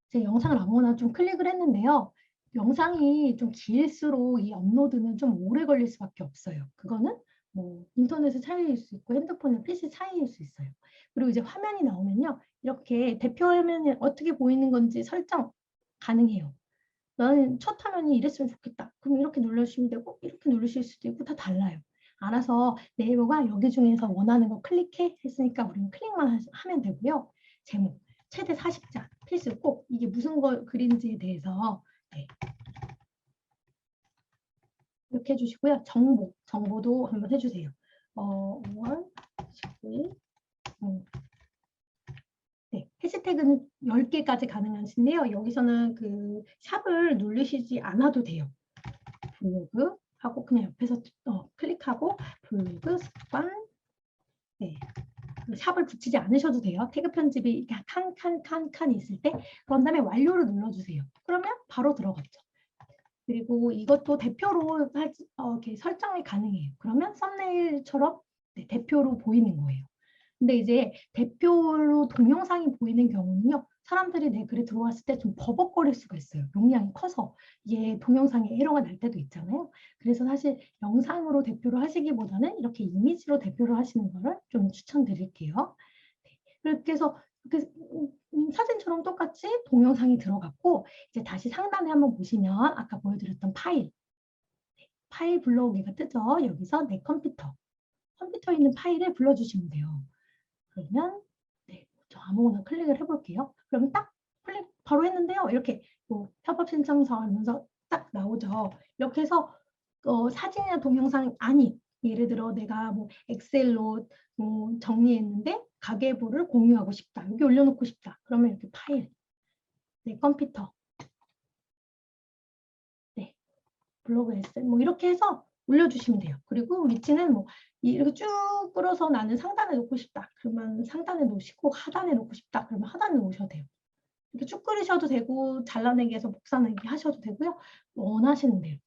제 영상을 아무거나 좀 클릭을 했는데요. 영상이 좀 길수록 이 업로드는 좀 오래 걸릴 수밖에 없어요. 그거는 뭐 인터넷의 차이일 수 있고 핸드폰의 PC 차이일 수 있어요. 그리고 이제 화면이 나오면요. 이렇게 대표 화면이 어떻게 보이는 건지 설정 가능해요. 나는 첫 화면이 이랬으면 좋겠다. 그럼 이렇게 누르시면 되고 이렇게 누르실 수도 있고 다 달라요. 알아서 네이버가 여기 중에서 원하는 거 클릭해 했으니까 우리는 클릭만 하면 되고요. 제목 최대 40자 필수 꼭 이게 무슨 글인지에 대해서 네. 이렇게 해주시고요. 정보도 한번 해주세요. 5월 19일 네, 해시태그는 10개까지 가능하신데요. 여기서는 그 샵을 누르시지 않아도 돼요. 블로그 하고 그냥 옆에서 클릭하고 블로그 습관 네. 샵을 붙이지 않으셔도 돼요. 태그 편집이 칸 있을 때 그런 다음에 완료를 눌러주세요. 그러면 바로 들어갔죠. 그리고 이것도 대표로 이렇게 설정이 가능해요. 그러면 썸네일처럼 네, 대표로 보이는 거예요. 근데 이제 대표로 동영상이 보이는 경우는요. 사람들이 내 글에 들어왔을 때 좀 버벅거릴 수가 있어요. 용량이 커서 이게 동영상에 에러가 날 때도 있잖아요. 그래서 사실 영상으로 대표를 하시기보다는 이렇게 이미지로 대표를 하시는 거를 좀 추천드릴게요. 네. 그렇게 해서 사진처럼 똑같이 동영상이 들어갔고 이제 다시 상단에 한번 보시면 아까 보여드렸던 파일 블로그가 뜨죠. 여기서 내 컴퓨터 컴퓨터에 있는 파일을 불러주시면 돼요. 그러면 네, 저 아무거나 클릭을 해볼게요. 그러면 딱 클릭 바로 했는데요. 이렇게 뭐 협업 신청서 하면서 딱 나오죠. 이렇게 해서 사진이나 동영상 아니 예를 들어 내가 뭐 엑셀로 뭐 정리했는데 가계부를 공유하고 싶다. 여기 올려놓고 싶다. 그러면 이렇게 파일, 네, 컴퓨터, 네, 블로그 에세 뭐 이렇게 해서 올려주시면 돼요. 그리고 위치는 뭐 이렇게 쭉 끌어서 나는 상단에 놓고 싶다. 그러면 상단에 놓으시고 하단에 놓고 싶다. 그러면 하단에 놓으셔도 돼요. 이렇게 쭉 그리셔도 되고 잘라내기해서 복사내기 하셔도 되고요. 원하시는 대로.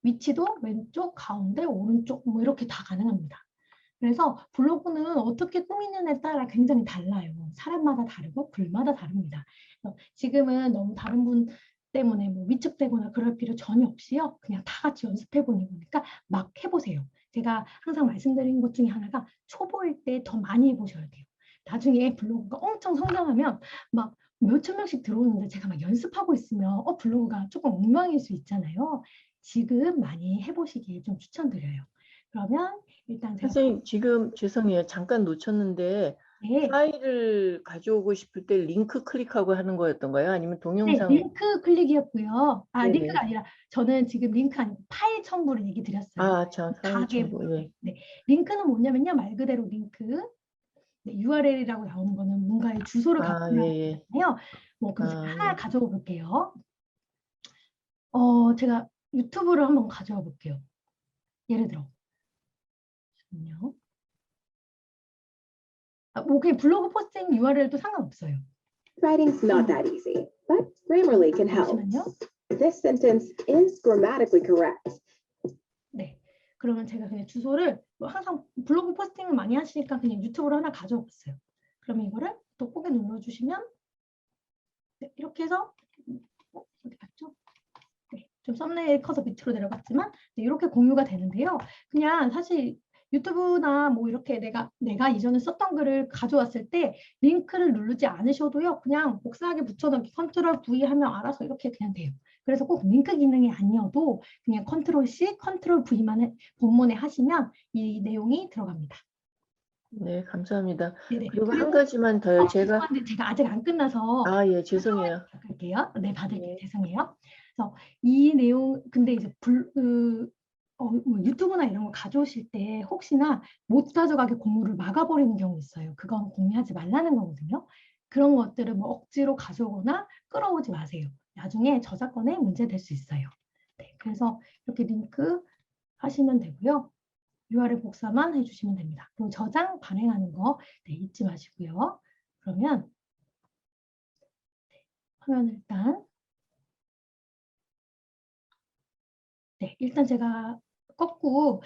위치도 왼쪽, 가운데, 오른쪽 뭐 이렇게 다 가능합니다. 그래서 블로그는 어떻게 꾸미느냐에 따라 굉장히 달라요. 사람마다 다르고 글마다 다릅니다. 지금은 너무 다른 분 때문에 뭐 위축되거나 그럴 필요 전혀 없이요. 그냥 다 같이 연습해 보는 거니까 막 해보세요. 제가 항상 말씀드린 것 중에 하나가 초보일 때 더 많이 해보셔야 돼요. 나중에 블로그가 엄청 성장하면 막 몇천 명씩 들어오는데 제가 막 연습하고 있으면 블로그가 조금 엉망일 수 있잖아요. 지금 많이 해보시길 좀 추천드려요. 그러면 일단 제가 선생님 지금 죄송해요. 잠깐 놓쳤는데 네, 파일을 가져오고 싶을 때 링크 클릭하고 하는 거였던가요? 아니면 네, 동영상? 링크 클릭이었고요. 네네. 링크가 아니라 저는 지금 링크 아니고 파일 첨부를 얘기 드렸어요. 아, 참 파일 가계부. 첨부. 예. 네, 링크는 뭐냐면요. 말 그대로 링크. 네, URL이라고 나오는 거는 뭔가의 주소를 아, 갖고 예, 예. 나오잖아요. 뭐 그럼 제가 아, 하나 예. 가져와 볼게요. 제가 유튜브를 한번 가져와 볼게요. 예를 들어. 잠깐만요. 뭐 그냥 블로그 포스팅 URL도 상관없어요. Writing's not that easy, but Grammarly can help. 잠시만요. This sentence is grammatically correct. 네. 그러면 제가 그냥 주소를 뭐 항상 블로그 포스팅을 많이 하시니까 그냥 유튜브로 하나 가져와 봤어요. 그러면 이거를 돋보기 눌러주시면 네, 이렇게 해서 어디 갔죠? 네, 좀 썸네일 커서 밑으로 내려갔지만 네, 이렇게 공유가 되는데요. 그냥 사실 유튜브나 뭐 이렇게 내가 이전에 썼던 글을 가져왔을 때 링크를 누르지 않으셔도요. 그냥 복사하기 붙여넣기 컨트롤 V 하면 알아서 이렇게 그냥 돼요. 그래서 꼭 링크 기능이 아니어도 그냥 컨트롤 C, 컨트롤 V만 본문에 하시면 이 내용이 들어갑니다. 네, 감사합니다. 네네. 그리고 한 가지만 더요. 제가 죄송한데 제가 아직 안 끝나서 아, 예, 죄송해요. 받을게요. 네, 받을게요. 네. 죄송해요. 그래서 이 내용 근데 이제 뭐 유튜브나 이런 거 가져오실 때 혹시나 못 가져가게 공유를 막아버리는 경우 있어요. 그건 공유하지 말라는 거거든요. 그런 것들을 뭐 억지로 가져오거나 끌어오지 마세요. 나중에 저작권에 문제될 수 있어요. 네, 그래서 이렇게 링크 하시면 되고요. URL 복사만 해주시면 됩니다. 그리고 저장 발행하는 거 네, 잊지 마시고요. 그러면 화면 일단 네, 일단 제가 꺾고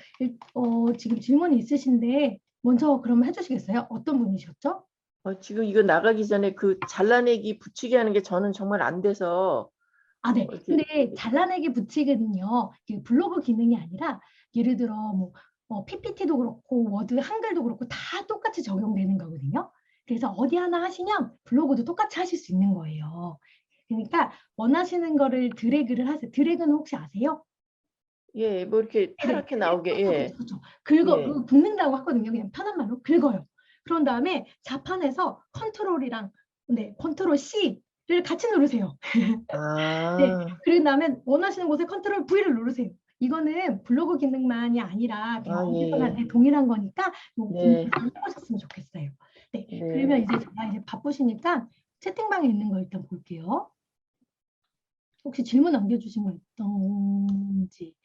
지금 질문이 있으신데 먼저 그러면 해주시겠어요? 어떤 분이셨죠? 지금 이거 나가기 전에 그 잘라내기 붙이기 하는 게 저는 정말 안 돼서 네. 이렇게 근데 잘라내기 붙이기는요. 이게 블로그 기능이 아니라 예를 들어 뭐 PPT도 그렇고 워드 한글도 그렇고 다 똑같이 적용되는 거거든요. 그래서 어디 하나 하시면 블로그도 똑같이 하실 수 있는 거예요. 그러니까 원하시는 거를 드래그를 하세요. 드래그는 혹시 아세요? 예, 뭐 이렇게 파랗게 나오게 예. 그렇죠. 예. 긁는다고 하거든요. 그냥 편한 말로 긁어요. 그런 다음에 자판에서 컨트롤이랑 컨트롤 C를 같이 누르세요. 네, 아, 그런 다음에 원하시는 곳에 컨트롤 V를 누르세요. 이거는 블로그 기능만이 아니라 그냥 어디서나 예. 동일한 거니까 네. 해보셨으면 좋겠어요. 네, 네. 그러면 이제 제가 이제 바쁘시니까 채팅방에 있는 거 일단 볼게요. 혹시 질문 남겨주신 거 있던지.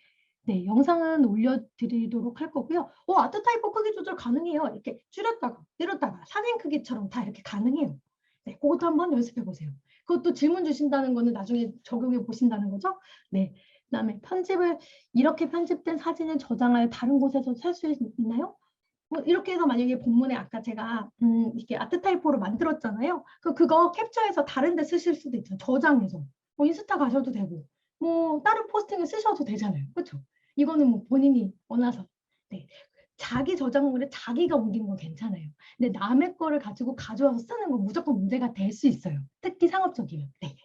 네, 영상은 올려드리도록 할 거고요. 아트 타입 크기 조절 가능해요. 이렇게 줄였다가 내렸다가 사진 크기처럼 다 이렇게 가능해요. 네, 그것도 한번 연습해 보세요. 그것도 질문 주신다는 거는 나중에 적용해 보신다는 거죠. 네, 그다음에 편집을 이렇게 편집된 사진을 저장하여 다른 곳에서 살 수 있나요? 이렇게 해서 만약에 본문에 아까 제가 이렇게 아트 타입으로 만들었잖아요. 그거 캡처해서 다른 데 쓰실 수도 있죠. 저장해서. 인스타 가셔도 되고 뭐 다른 포스팅을 쓰셔도 되잖아요. 그렇죠? 이거는 뭐 본인이 원해서 네. 자기 저작물에 자기가 옮기는 건 괜찮아요. 근데 남의 거를 가지고 가져와서 쓰는 건 무조건 문제가 될 수 있어요. 특히 상업적이면. 네.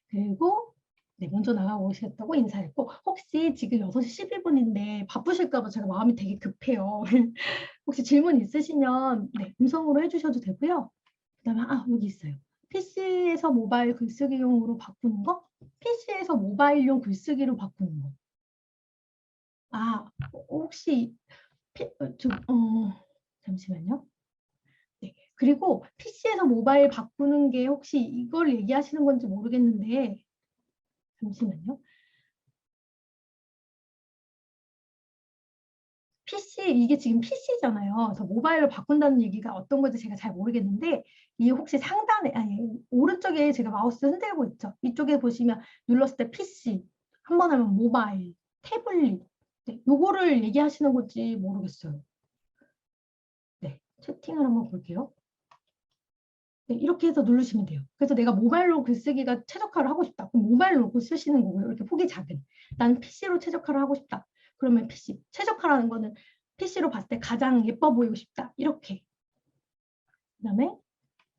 그리고 네, 먼저 나가오셨다고 인사했고, 혹시 지금 6시 11분인데 바쁘실까 봐 제가 마음이 되게 급해요. 혹시 질문 있으시면 네, 음성으로 해주셔도 되고요. 그다음에 여기 있어요. PC에서 모바일 글쓰기용으로 바꾸는 거? PC에서 모바일용 글쓰기로 바꾸는 거. 혹시 잠시만요. 네. 그리고 PC에서 모바일 바꾸는 게 혹시 이걸 얘기하시는 건지 모르겠는데 잠시만요. PC 이게 지금 PC잖아요. 그래서 모바일로 바꾼다는 얘기가 어떤 건지 제가 잘 모르겠는데 이 혹시 상단에 오른쪽에 제가 마우스 흔들고 있죠. 이쪽에 보시면 눌렀을 때 PC 한 번 하면 모바일, 태블릿 네, 요거를 얘기하시는 건지 모르겠어요. 네, 채팅을 한번 볼게요. 네, 이렇게 해서 누르시면 돼요. 그래서 내가 모바일로 글쓰기가 최적화를 하고 싶다. 그럼 모바일로 글 쓰시는 거고요. 이렇게 폭이 작은. 나는 PC로 최적화를 하고 싶다. 그러면 PC. 최적화라는 거는 PC로 봤을 때 가장 예뻐 보이고 싶다. 이렇게. 그다음에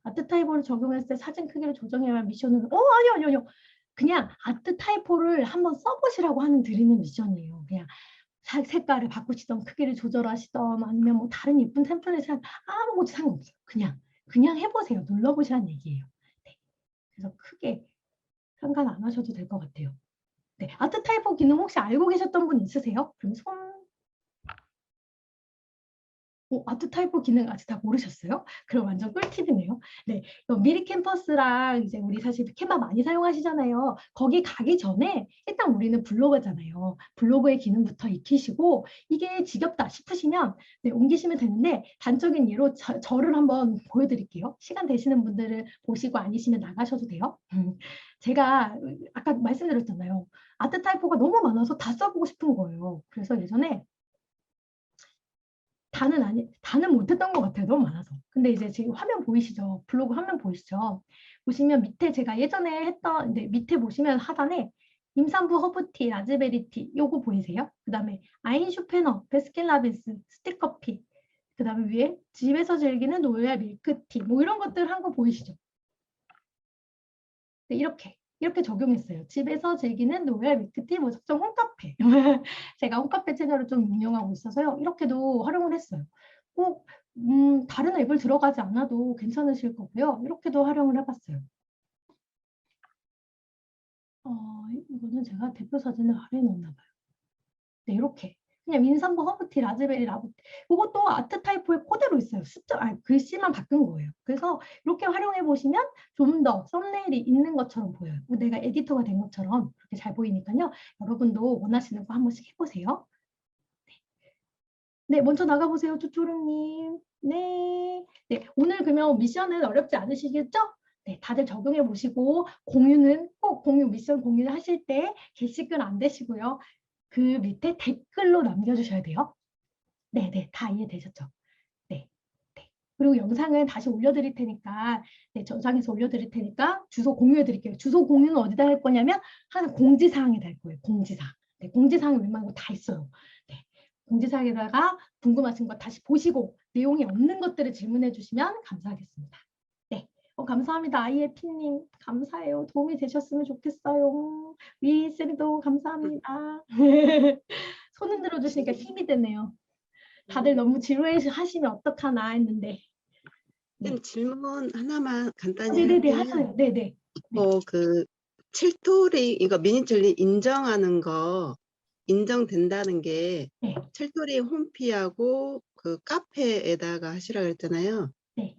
아트 타입으로 적용했을 때 사진 크기를 조정해야 할 미션은 아니요. 그냥 아트 타입호를 한번 써보시라고 드리는 미션이에요. 그냥 색깔을 바꾸시던 크기를 조절하시던 아니면 뭐 다른 예쁜 템플릿을 아무것도 상관없어요. 그냥 해보세요. 눌러보시라는 얘기예요. 네. 그래서 크게 상관 안 하셔도 될 것 같아요. 네. 아트 타입호 기능 혹시 알고 계셨던 분 있으세요? 그럼 아트 타입호 기능 아직 다 모르셨어요? 그럼 완전 꿀팁이네요. 네, 미리 캠퍼스랑 이제 우리 사실 캔바 많이 사용하시잖아요. 거기 가기 전에 일단 우리는 블로거잖아요. 블로그의 기능부터 익히시고 이게 지겹다 싶으시면 네, 옮기시면 되는데 단적인 예로 저를 한번 보여드릴게요. 시간 되시는 분들은 보시고 아니시면 나가셔도 돼요. 제가 아까 말씀드렸잖아요. 아트 타입호가 너무 많아서 다 써보고 싶은 거예요. 그래서 예전에 다는 못했던 것 같아요. 너무 많아서. 근데 이제 지금 화면 보이시죠? 블로그 화면 보이시죠? 보시면 밑에 제가 예전에 했던, 밑에 보시면 하단에 임산부 허브티, 라즈베리티 요거 보이세요? 그 다음에 아인슈페너, 베스킨라빈스, 스틱커피 그 다음에 위에 집에서 즐기는 로얄 밀크티 뭐 이런 것들 한 거 보이시죠? 네, 이렇게 적용했어요. 집에서 즐기는 로얄 밀크티 무작정 홈카페. 제가 홈카페 채널을 좀 운영하고 있어서요. 이렇게도 활용을 했어요. 꼭 다른 앱을 들어가지 않아도 괜찮으실 거고요. 이렇게도 활용을 해봤어요. 이거는 제가 대표 사진을 아래에 넣었나 봐요. 네, 이렇게. 그냥 임산부 허브티, 라즈베리, 라브티. 이것도 아트 타입호의 코드로 있어요. 글씨만 바꾼 거예요. 그래서 이렇게 활용해 보시면 좀 더 썸네일이 있는 것처럼 보여요. 내가 에디터가 된 것처럼 그렇게 잘 보이니까요. 여러분도 원하시는 거 한 번씩 해보세요. 네, 먼저 나가보세요, 쭈쭈루님. 네. 오늘 그러면 미션은 어렵지 않으시겠죠? 네, 다들 적용해 보시고 공유는 꼭 미션 공유를 하실 때 게시글 안 되시고요. 그 밑에 댓글로 남겨주셔야 돼요. 네, 다 이해되셨죠? 네. 그리고 영상은 다시 올려드릴 테니까, 저장해서 올려드릴 테니까 주소 공유해 드릴게요. 주소 공유는 어디다 할 거냐면 항상 공지사항에다 할 거예요. 공지사항. 네, 공지사항에 웬만한 거 다 있어요. 네. 공지사항에다가 궁금하신 거 다시 보시고 내용이 없는 것들을 질문해 주시면 감사하겠습니다. 네. 감사합니다. 아이에피님 감사해요. 도움이 되셨으면 좋겠어요. 위쌤도 감사합니다. 손 흔들어 주시니까 힘이 되네요. 다들 너무 지루해하시면 어떡하나 했는데. 네. 질문 하나만 간단히 네네네 할게요. 하셔요. 네네. 그 칠토리 이거 미니철리 인정하는 거 인정된다는 게 네. 칠토리 홈피하고 그 카페에다가 하시라 그랬잖아요. 네.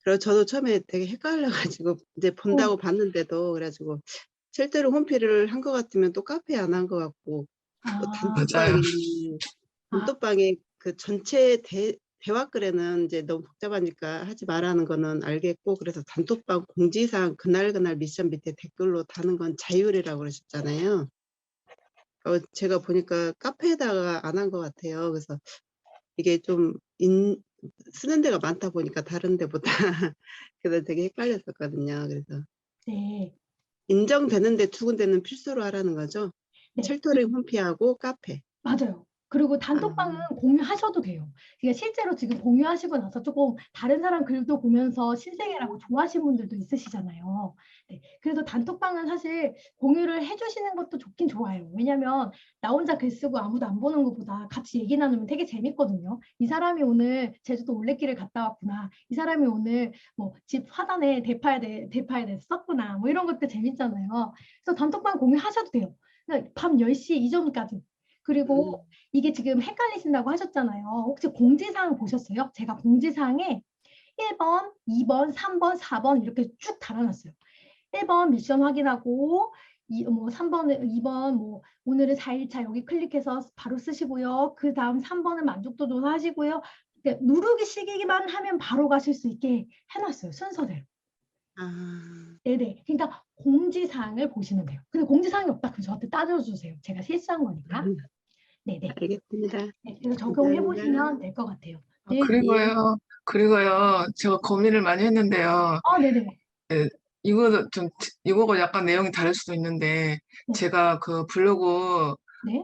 그래서 저도 처음에 되게 헷갈려가지고 이제 본다고 봤는데도 그래가지고 칠토리 홈피를 한 것 같으면 또 카페 안 한 것 같고 또 단톡방에 그 전체 대화글에는 이제 너무 복잡하니까 하지 말라는 거는 알겠고 그래서 단톡방 공지사항 그날 미션 밑에 댓글로 다는 건 자율이라고 그러셨잖아요. 제가 보니까 카페에다가 안 한 것 같아요. 그래서 이게 좀 쓰는 데가 많다 보니까 다른 데보다 그래서 되게 헷갈렸었거든요. 그래서 네. 인정되는데 두 군데는 필수로 하라는 거죠. 네. 첼토링 홈피하고 카페. 맞아요. 그리고 단톡방은 공유하셔도 돼요. 그러니까 실제로 지금 공유하시고 나서 조금 다른 사람 글도 보면서 신세계라고 좋아하시는 분들도 있으시잖아요. 네, 그래서 단톡방은 사실 공유를 해주시는 것도 좋긴 좋아요. 왜냐면 나 혼자 글 쓰고 아무도 안 보는 것보다 같이 얘기 나누면 되게 재밌거든요. 이 사람이 오늘 제주도 올레길을 갔다 왔구나. 이 사람이 오늘 뭐 집 화단에 대파에 대해서 썼구나. 뭐 이런 것도 재밌잖아요. 그래서 단톡방 공유하셔도 돼요. 그러니까 밤 10시 이전까지. 그리고 이게 지금 헷갈리신다고 하셨잖아요. 혹시 공지사항 보셨어요? 제가 공지사항에 1번, 2번, 3번, 4번 이렇게 쭉 달아놨어요. 1번 미션 확인하고 3번, 2번 뭐 오늘은 4일차 여기 클릭해서 바로 쓰시고요. 그 다음 3번은 만족도 조사하시고요. 누르기 시기만 하면 바로 가실 수 있게 해놨어요. 순서대로. 네네. 그러니까 공지사항을 보시면 돼요. 근데 공지사항이 없다. 그럼 저한테 따져주세요. 제가 실수한 거니까. 네네. 알겠습니다. 네, 그래서 적용해 보시면 될 것 같아요. 네. 그리고요, 제가 고민을 많이 했는데요. 네네. 이거가 약간 내용이 다를 수도 있는데, 네. 제가 그 블로그, 네.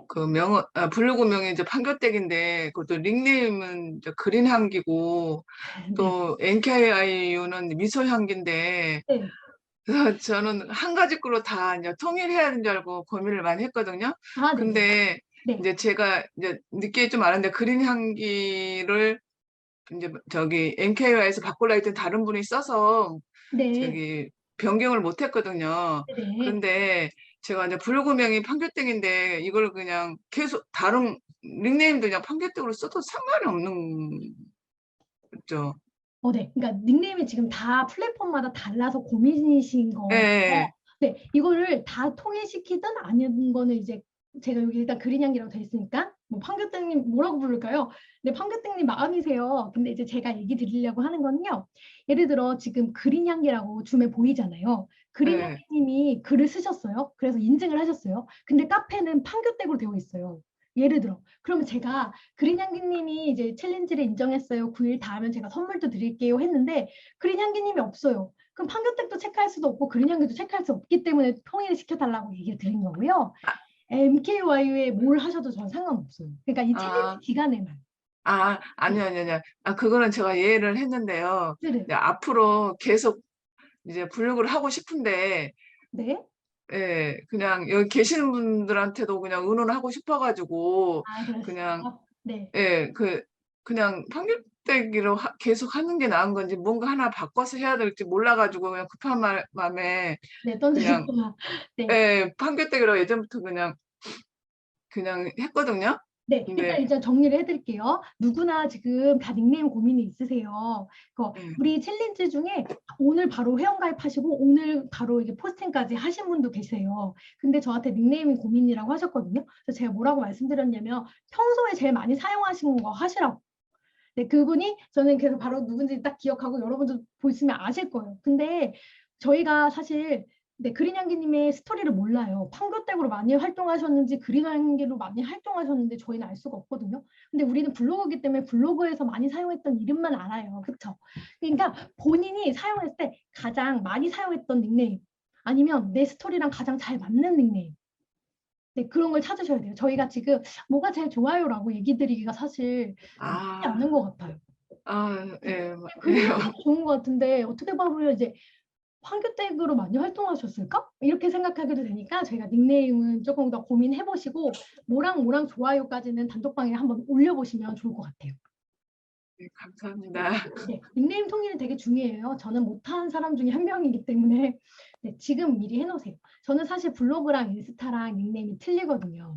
블로그명이 이제 판교댁인데, 그것도 닉네임은 이제 그린향기고, 또 NKIU는 미소향기인데, 네. 그래서 저는 한 가지 걸로 다 이제 통일해야 되는 줄 알고 고민을 많이 했거든요. 네네. 근데 네. 이제 제가 이제 늦게 좀 알았는데, 그린향기를 이제 저기 NKI에서 바꾸려 했던 다른 분이 써서 네. 저기 변경을 못 했거든요. 네. 그런데 제가 이제 블로그명이 판교댁인데 이걸 그냥 계속 다른 닉네임도 그냥 판교댁으로 써도 상관이 없는 거죠. 네. 그러니까 닉네임이 지금 다 플랫폼마다 달라서 고민이신 거예요. 네. 네. 이거를 다 통일시키든 아닌 거는 이제 제가 여기 일단 그린향기라고 돼 있으니까 뭐 판교땡님 뭐라고 부를까요? 네, 판교땡님 마음이세요. 근데 이제 제가 얘기 드리려고 하는 거는요. 예를 들어 지금 그린향기라고 줌에 보이잖아요. 그린향기님이 글을 쓰셨어요. 그래서 인증을 하셨어요. 근데 카페는 판교땡으로 되어 있어요. 예를 들어. 그러면 제가 그린향기님이 이제 챌린지를 인정했어요. 9일 다 하면 제가 선물도 드릴게요 했는데 그린향기님이 없어요. 그럼 판교택도 체크할 수도 없고 그린향기도 체크할 수 없기 때문에 통일을 시켜달라고 얘기를 드린 거고요. MKY에 뭘 하셔도 전 상관없어요. 그러니까 이 챌린지 기간에만. 아니요. 그거는 제가 이해를 했는데요. 네네. 이제 앞으로 계속 이제 블로그를 하고 싶은데, 네. 예, 그냥 여기 계시는 분들한테도 그냥 의논하고 싶어가지고, 그랬어요. 그냥, 네. 예, 그냥 판교댁으로 계속 하는 게 나은 건지 뭔가 하나 바꿔서 해야 될지 몰라가지고 그냥 급한 마음에 네, 그냥, 던지셨구나. 네. 예, 판교댁으로 예전부터 그냥 했거든요. 네, 근데, 일단 정리를 해드릴게요. 누구나 지금 다 닉네임 고민이 있으세요. 우리 챌린지 중에 오늘 바로 회원가입하시고 오늘 바로 이게 포스팅까지 하신 분도 계세요. 근데 저한테 닉네임이 고민이라고 하셨거든요. 그래서 제가 뭐라고 말씀드렸냐면 평소에 제일 많이 사용하시는 거 하시라고. 네, 그분이 저는 그래서 바로 누군지 딱 기억하고 여러분도 보시면 아실 거예요. 근데 저희가 사실 그린향기님의 스토리를 몰라요. 판교댁으로 많이 활동하셨는지 그린향기로 많이 활동하셨는데 저희는 알 수가 없거든요. 근데 우리는 블로그이기 때문에 블로그에서 많이 사용했던 이름만 알아요. 그렇죠? 그러니까 본인이 사용했을 때 가장 많이 사용했던 닉네임 아니면 내 스토리랑 가장 잘 맞는 닉네임. 네, 그런 걸 찾으셔야 돼요. 저희가 지금 뭐가 제일 좋아요라고 얘기 드리기가 사실 쉽지 않은 것 같아요. 예, 그린향기 좋은 것 같은데 어떻게 보면 이제 판교댁으로 많이 활동하셨을까? 이렇게 생각하게도 되니까 저희가 닉네임은 조금 더 고민해 보시고 뭐랑 좋아요까지는 단톡방에 한번 올려보시면 좋을 것 같아요. 네, 감사합니다. 네, 닉네임 통일이 되게 중요해요. 저는 못하는 사람 중에 한 명이기 때문에 네, 지금 미리 해놓으세요. 저는 사실 블로그랑 인스타랑 닉네임이 틀리거든요.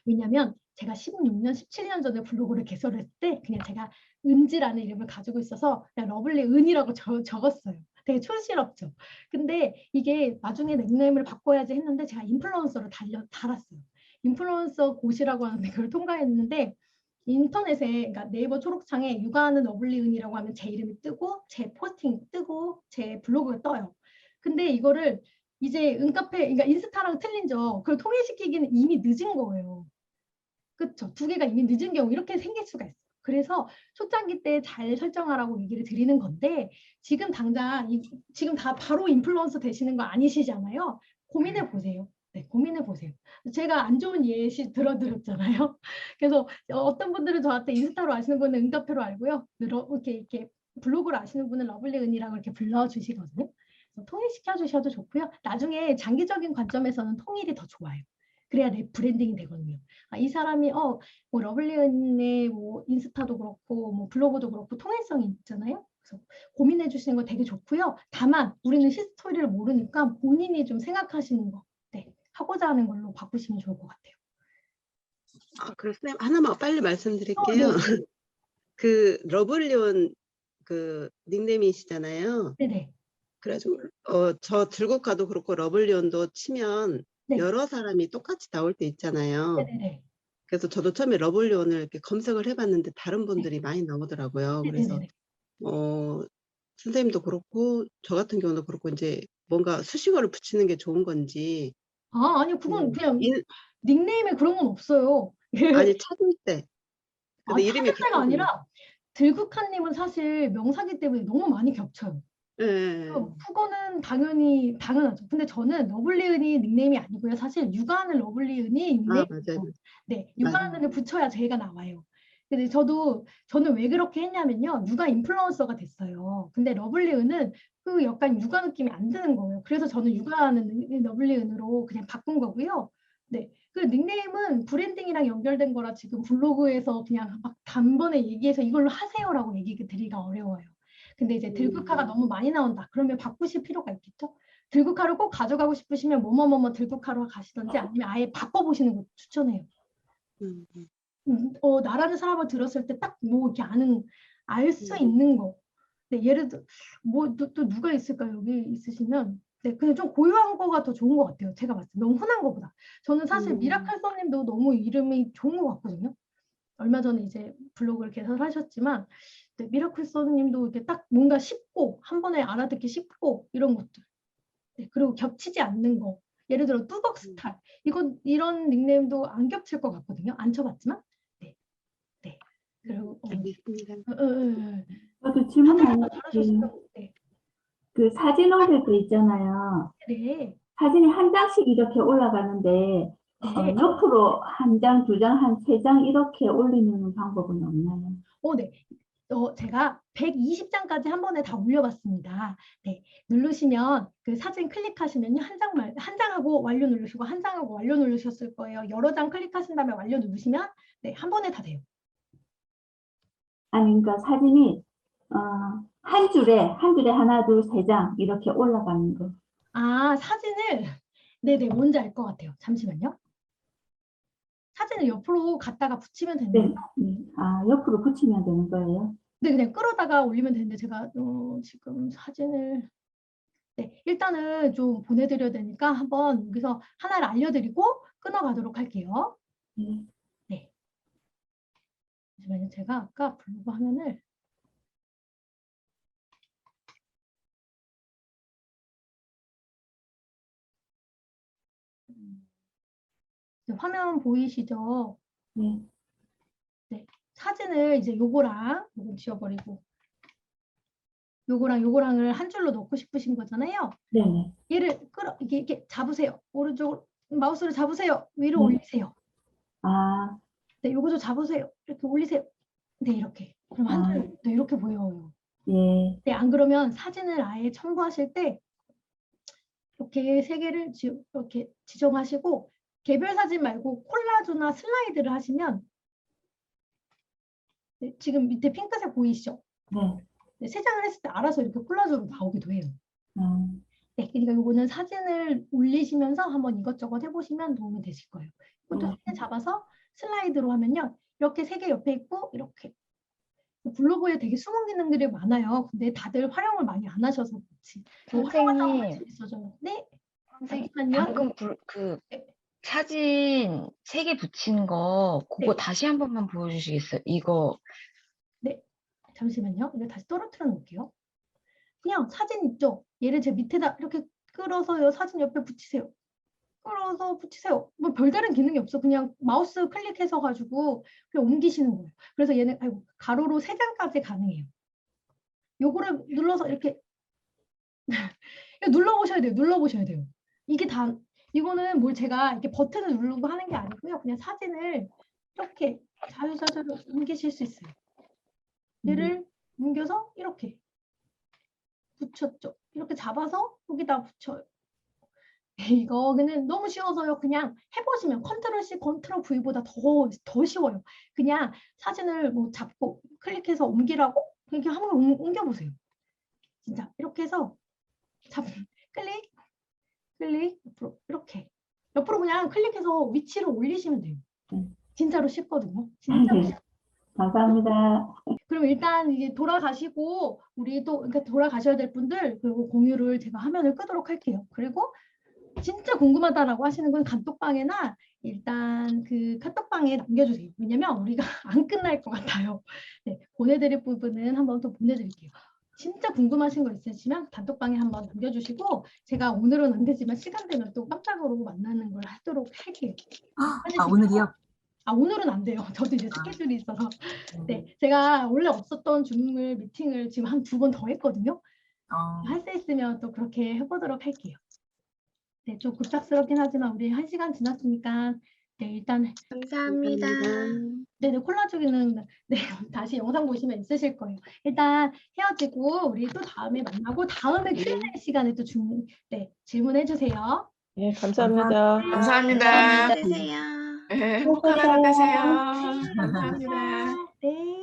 왜냐면 제가 16년, 17년 전에 블로그를 개설했을 때 그냥 제가 은지라는 이름을 가지고 있어서 그냥 러블리 은이라고 적었어요. 되게 촌스럽죠. 근데 이게 나중에 닉네임을 바꿔야지 했는데 제가 인플루언서를 달았어요. 인플루언서 고시라고 하는데 그걸 통과했는데 인터넷에 그러니까 네이버 초록창에 육아하는 러블리 은이라고 하면 제 이름이 뜨고 제 포스팅이 뜨고 제 블로그가 떠요. 근데 이거를 이제 은카페, 그러니까 인스타랑 틀린죠. 그걸 통일시키기는 이미 늦은 거예요. 그렇죠. 두 개가 이미 늦은 경우 이렇게 생길 수가 있어요. 그래서 초창기 때 잘 설정하라고 얘기를 드리는 건데 지금 당장 지금 다 바로 인플루언서 되시는 거 아니시잖아요. 고민해 보세요. 네, 고민해 보세요. 제가 안 좋은 예시 들어드렸잖아요. 그래서 어떤 분들은 저한테 인스타로 아시는 분은 은가표로 알고요. 이렇게 블로그로 아시는 분은 러블리 은이라고 이렇게 불러주시거든요. 그래서 통일시켜 주셔도 좋고요. 나중에 장기적인 관점에서는 통일이 더 좋아요. 그래야 내 브랜딩이 되거든요. 아, 이 사람이 뭐 러블리 은의 뭐 인스타도 그렇고 뭐 블로그도 그렇고 통일성이 있잖아요. 그래서 고민해 주시는 거 되게 좋고요. 다만 우리는 히스토리를 모르니까 본인이 좀 생각하시는 거 하고자 하는 걸로 바꾸시면 좋을 것 같아요. 그래서 선생님 하나만 빨리 말씀드릴게요. 네. 그 러블리온 그 닉네임이시잖아요. 네네. 그래가지고 저 들국화도 그렇고 러블리온도 치면 네. 여러 사람이 똑같이 나올 때 있잖아요. 네네네. 그래서 저도 처음에 러블리온을 이렇게 검색을 해봤는데 다른 분들이 많이 나오더라고요. 그래서 네네네. 선생님도 그렇고 저 같은 경우도 그렇고 이제 뭔가 수식어를 붙이는 게 좋은 건지. 아니요. 그건 그냥 인- 닉네임에 그런 건 없어요. 아니 찾을 때. 근데 이름이 찾을 때가 아니라 들국화님은 사실 명사기 때문에 너무 많이 겹쳐요. 예. 그거는 당연하죠. 근데 저는 러블리은이 닉네임이 아니고요. 사실 육아하는 러블리은이 닉네임이에요. 맞아요. 네, 육아하는을 붙여야 제가 나와요. 근데 저는 왜 그렇게 했냐면요. 육아 인플루언서가 됐어요. 근데 러블리은은 그 약간 육아 느낌이 안 드는 거예요. 그래서 저는 육아하는 러블리은으로 그냥 바꾼 거고요. 네, 그 닉네임은 브랜딩이랑 연결된 거라 지금 블로그에서 그냥 막 단번에 얘기해서 이걸로 하세요라고 얘기 드리기가 어려워요. 근데 이제 들국화가 너무 많이 나온다. 그러면 바꾸실 필요가 있겠죠? 들국화를 꼭 가져가고 싶으시면 뭐뭐뭐뭐 들국화로 가시던지 아니면 아예 바꿔보시는 거 추천해요. 나라는 사람을 들었을 때 딱 뭐 이렇게 알 수 있는 거. 네, 예를 들어 뭐 또 누가 있을까요? 여기 있으시면 네, 그냥 좀 고유한 거가 더 좋은 것 같아요. 제가 봤을 때 너무 흔한 거보다. 저는 사실 미라클서님도 너무 이름이 좋은 것 같거든요. 얼마 전에 이제 블로그를 개설하셨지만 네, 미라클서님도 이렇게 딱 뭔가 쉽고 한 번에 알아듣기 쉽고 이런 것들. 네, 그리고 겹치지 않는 거. 예를 들어 뚜벅스탈. 이런 닉네임도 안 겹칠 것 같거든요. 안 쳐봤지만. 네. 그리고 알겠습니다. 저도 질문 하나 잘하셨어요. 네. 그 사진 올릴 때 있잖아요. 네. 사진이 한 장씩 이렇게 올라가는데 네. 옆으로 한 장, 두 장, 한 세 장 이렇게 올리는 방법은 없나요? 네. 제가 120장까지 한 번에 다 올려봤습니다. 네, 누르시면 그 사진 클릭하시면요 한 장하고 완료 누르시고 한 장하고 완료 누르셨을 거예요. 여러 장 클릭하신 다음에 완료 누르시면 네, 한 번에 다 돼요. 아니 그러니까 사진이 한 줄에 하나, 둘, 세 장 이렇게 올라가는 거. 사진을 네네 뭔지 알 것 같아요. 잠시만요. 사진을 옆으로 갖다가 붙이면 되는데 네. 옆으로 붙이면 되는 거예요? 네, 그냥 끌어다가 올리면 되는데 제가 지금 사진을 네, 일단은 좀 보내드려야 되니까 한번 여기서 하나를 알려드리고 끊어가도록 할게요. 네. 잠시만요. 제가 아까 블로그 화면을 화면 보이시죠? 네. 네. 사진을 이제 요거랑 지워버리고 요거랑을 한 줄로 넣고 싶으신 거잖아요. 네. 얘를 이렇게 잡으세요. 오른쪽 마우스를 잡으세요. 위로 올리세요. 네, 요거도 잡으세요. 이렇게 올리세요. 네, 이렇게. 그럼 한 줄, 네, 이렇게 보여요. 예. 네, 안 그러면 사진을 아예 첨부하실 때 이렇게 세 개를 이렇게 지정하시고 개별 사진 말고 콜라주나 슬라이드를 하시면 네, 지금 밑에 핑크색 보이시죠? 네. 네, 세 장을 했을 때 알아서 이렇게 콜라주로 나오기도 해요. 네, 그러니까 이거는 사진을 올리시면서 한번 이것저것 해보시면 도움이 되실 거예요. 이것도 사진 잡아서 슬라이드로 하면요. 이렇게 세 개 옆에 있고 이렇게. 블로그에 되게 숨은 기능들이 많아요. 근데 다들 활용을 많이 안 하셔서 그렇지. 선생님, 재밌어져요. 네. 선생님, 잠시만요. 방금 사진 3개 붙인 거 그거 네. 다시 한 번만 보여주시겠어요? 이거 네. 잠시만요. 이거 다시 떨어뜨려 놓을게요. 그냥 사진 있죠? 얘를 제 밑에다 이렇게 끌어서 사진 옆에 붙이세요. 끌어서 붙이세요. 뭐 별다른 기능이 없어. 그냥 마우스 클릭해서 가지고 그냥 옮기시는 거예요. 그래서 얘는 가로로 3장까지 가능해요. 요거를 눌러서 이렇게 눌러보셔야 돼요. 눌러보셔야 돼요. 이게 다 이거는 뭘 제가 이렇게 버튼을 누르고 하는 게 아니고요. 그냥 사진을 이렇게 자유자재로 옮기실 수 있어요. 얘를 옮겨서 이렇게 붙였죠. 이렇게 잡아서 여기다 붙여요. 이거는 너무 쉬워서요. 그냥 해보시면 컨트롤 C, 컨트롤 V보다 더 쉬워요. 그냥 사진을 뭐 잡고 클릭해서 옮기라고 이렇게 한번 옮겨보세요. 진짜 이렇게 해서 클릭, 클릭, 옆으로 그냥 클릭해서 위치를 올리시면 돼요. 진짜로 쉽거든요. 진짜로 네. 감사합니다. 그럼 일단 이제 돌아가시고 우리 또 그러니까 돌아가셔야 될 분들 그리고 공유를 제가 화면을 끄도록 할게요. 그리고 진짜 궁금하다라고 하시는 건 단톡방에나 일단 그 카톡방에 남겨주세요. 왜냐면 우리가 안 끝날 것 같아요. 네, 보내드릴 부분은 한번 또 보내드릴게요. 진짜 궁금하신 거 있으시면 단톡방에 한번 남겨주시고 제가 오늘은 안 되지만 시간 되면 또 깜짝으로 만나는 걸 하도록 할게요. 오늘이요? 아, 오늘은 안 돼요. 저도 이제 스케줄이 있어서. 네, 제가 원래 없었던 줌을 미팅을 지금 한 2번 더 했거든요. 할 수 있으면 또 그렇게 해보도록 할게요. 네, 좀 급작스럽긴 하지만 우리 1시간 지났으니까 네, 일단 감사합니다. 네네 콜라주기는 네, 다시 영상 보시면 있으실 거예요. 일단 헤어지고 우리 또 다음에 만나고 다음에 Q&A 시간에 또 질문해 주세요. 네, 감사합니다. 감사합니다. 되세요. 네, 행복한 하루 되세요. 감사합니다. 네.